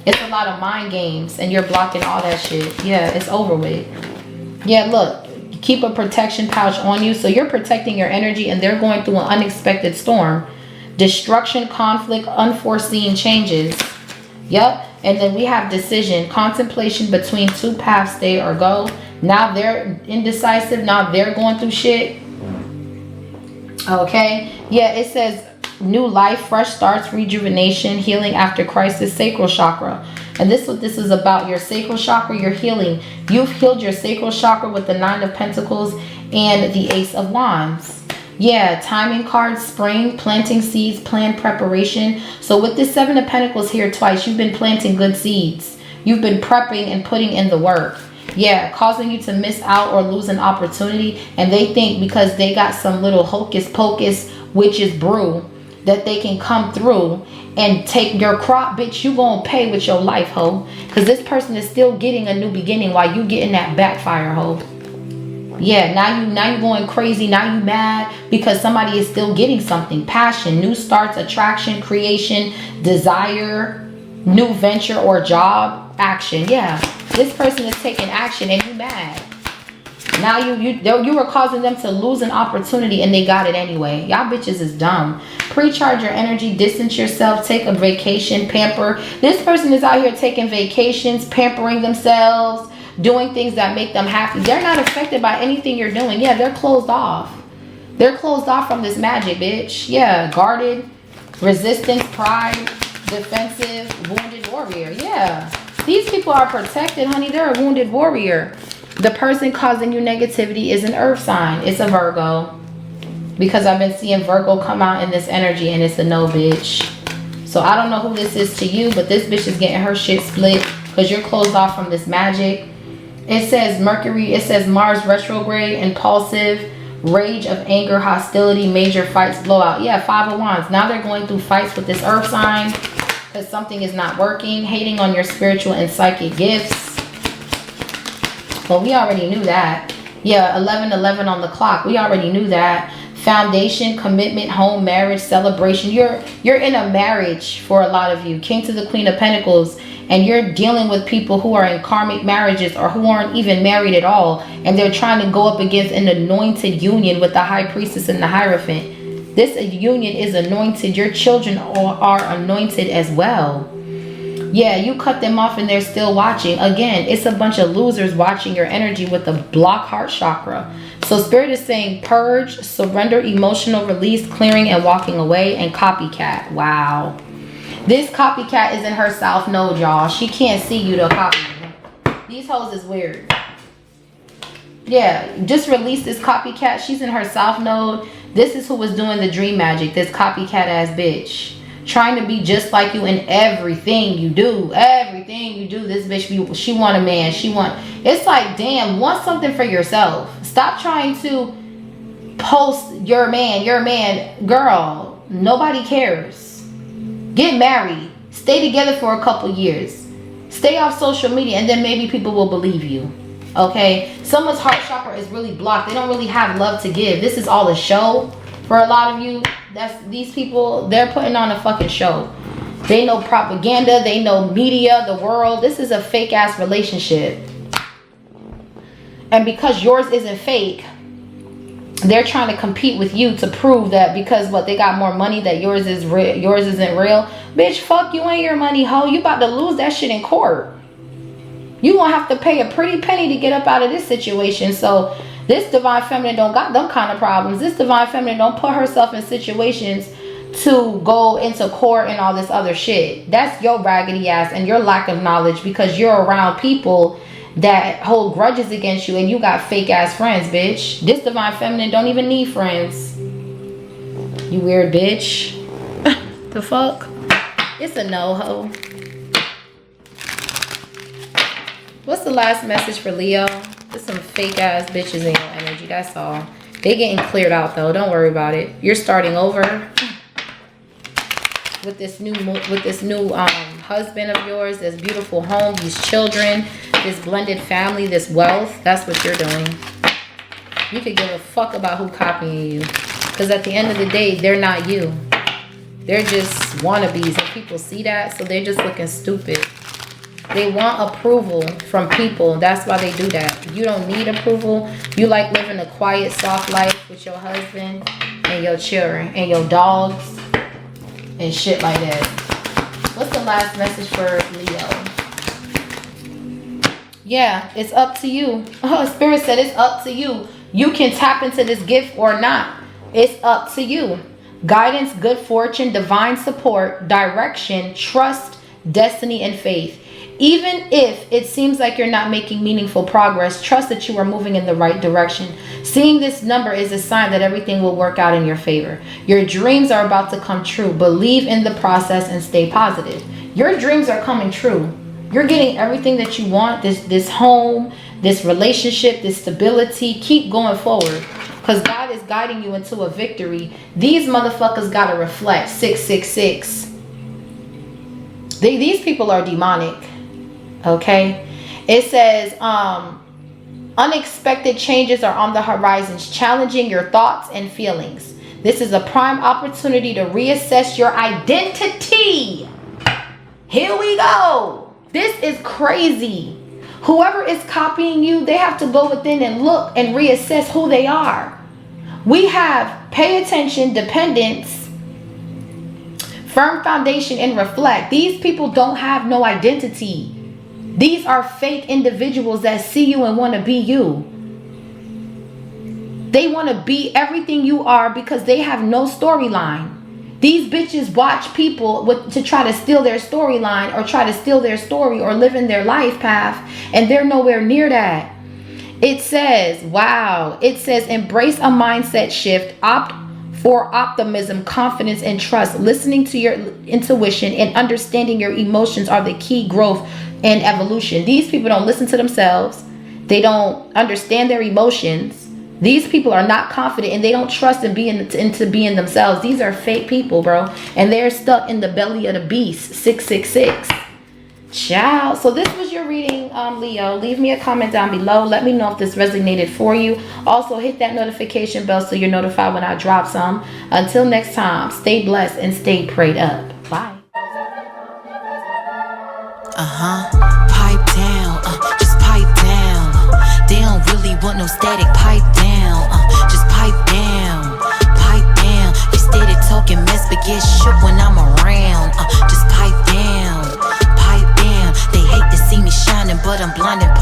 It's a lot of mind games and you're blocking all that shit. Yeah, it's over with. Yeah, look, keep a protection pouch on you. So you're protecting your energy and they're going through an unexpected storm. Destruction, conflict, unforeseen changes. Yep. And then we have decision, contemplation between two paths, stay or go. Now they're indecisive. Now they're going through shit. Okay, yeah, it says new life, fresh starts, rejuvenation, healing after crisis, sacral chakra. And this is what this is about. Your sacral chakra, you're healing. You've healed your sacral chakra with the Nine of Pentacles and the Ace of Wands. Yeah, timing cards, spring, planting seeds, planned preparation. So with this Seven of Pentacles here twice, you've been planting good seeds. You've been prepping and putting in the work. Yeah, causing you to miss out or lose an opportunity. And they think because they got some little hocus pocus witch's brew that they can come through and take your crop. Bitch, you gonna pay with your life, ho. Because this person is still getting a new beginning while you getting that backfire, ho. Yeah, now you going crazy. Now you mad because somebody is still getting something. Passion, new starts, attraction, creation, desire, new venture or job, action. Yeah. This person is taking action and you mad. Now you were causing them to lose an opportunity and they got it anyway. Y'all bitches is dumb. Pre-charge your energy, distance yourself, take a vacation, pamper. This person is out here taking vacations, pampering themselves, doing things that make them happy. They're not affected by anything you're doing. Yeah, they're closed off. They're closed off from this magic, bitch. Yeah, guarded, resistance, pride, defensive, wounded warrior. Yeah. These people are protected, honey. They're a wounded warrior. The person causing you negativity is an earth sign. It's a Virgo. Because I've been seeing Virgo come out in this energy and it's a no, bitch. So I don't know who this is to you, but this bitch is getting her shit split because you're closed off from this magic. It says Mercury, it says Mars retrograde, impulsive, rage of anger, hostility, major fights, blowout. Yeah, Five of Wands. Now they're going through fights with this earth sign. Because something is not working, hating on your spiritual and psychic gifts. Well, we already knew that. Yeah, 11:11 on the clock. We already knew that. Foundation, commitment, home, marriage, celebration. You're in a marriage for a lot of you. King to the Queen of Pentacles. and you're dealing with people who are in karmic marriages or who aren't even married at all, and they're trying to go up against an anointed union with the high priestess and the Hierophant. This union is anointed. Your children are anointed as well. Yeah, you cut them off and they're still watching. Again, it's a bunch of losers watching your energy with the block heart chakra. So Spirit is saying purge, surrender, emotional release, clearing and walking away, and copycat. Wow. This copycat is in her south node, y'all. She can't see you to copy you. These hoes is weird. Yeah, just release this copycat. She's in her south node. This is who was doing the dream magic. This copycat ass bitch. Trying to be just like you in everything you do. Everything you do, this bitch, she want a man. It's like, damn, want something for yourself. Stop trying to post your man. Girl, nobody cares. Get married. Stay together for a couple years. Stay off social media, and then maybe people will believe you. Okay? Someone's heart chakra is really blocked. They don't really have love to give. This is all a show for a lot of you. These people, they're putting on a fucking show. They know propaganda, they know media, the world. This is a fake ass relationship. And because yours isn't fake, they're trying to compete with you to prove that because they got more money, that yours isn't real. Bitch, fuck you and your money, hoe. You about to lose that shit in court. You gonna have to pay a pretty penny to get up out of this situation. So this divine feminine don't got them kind of problems. This divine feminine don't put herself in situations to go into court and all this other shit. That's your raggedy ass and your lack of knowledge, because you're around people that hold grudges against you and you got fake ass friends, bitch. This divine feminine don't even need friends. You weird bitch. The fuck? It's a no, ho. What's the last message for Leo? There's some fake ass bitches in your energy. That's all. They getting cleared out though. Don't worry about it. You're starting over with this new husband of yours. This beautiful home. These children. This blended family. This wealth. That's what you're doing. You could give a fuck about who copying you, because at the end of the day, they're not you. They're just wannabes, and people see that, so they're just looking stupid. They want approval from people. That's why they do that. You don't need approval. You like living a quiet, soft life with your husband and your children and your dogs and shit like that. What's the last message for Leo? Yeah, it's up to you. Oh, Spirit said it's up to you. You can tap into this gift or not. It's up to you. Guidance, good fortune, divine support, direction, trust, destiny, and faith. Even if it seems like you're not making meaningful progress, trust that you are moving in the right direction. Seeing this number is a sign that everything will work out in your favor. Your dreams are about to come true. Believe in the process and stay positive. Your dreams are coming true. You're getting everything that you want. This home, this relationship, this stability. Keep going forward, because God is guiding you into a victory. These motherfuckers got to reflect 666. These people are demonic. Okay, it says unexpected changes are on the horizons, challenging your thoughts and feelings. This is a prime opportunity to reassess your identity. Here we go. This is crazy. Whoever is copying you, they have to go within and look and reassess who they are. We have pay attention, dependence, firm foundation, and reflect. These people don't have no identity. These are fake individuals that see you and want to be you. They want to be everything you are because they have no storyline. These bitches watch people to try to steal their storyline or try to steal their story or live in their life path, and they're nowhere near that. It says, wow, it says embrace a mindset shift, opt for optimism, confidence, and trust. Listening to your intuition and understanding your emotions are the key growth and evolution. These people don't listen to themselves. They don't understand their emotions. These people are not confident and they don't trust in into being themselves. These are fake people, bro. And they're stuck in the belly of the beast. 666. Ciao. So this was your reading, Leo. Leave me a comment down below. Let me know if this resonated for you. Also, hit that notification bell so you're notified when I drop some. Until next time, stay blessed and stay prayed up. Bye. Pipe down, just pipe down. They don't really want no static, pipe down, just pipe down, pipe down. You steady talking mess, but get shook when I'm around, just pipe down, pipe down. They hate to see me shining, but I'm blinded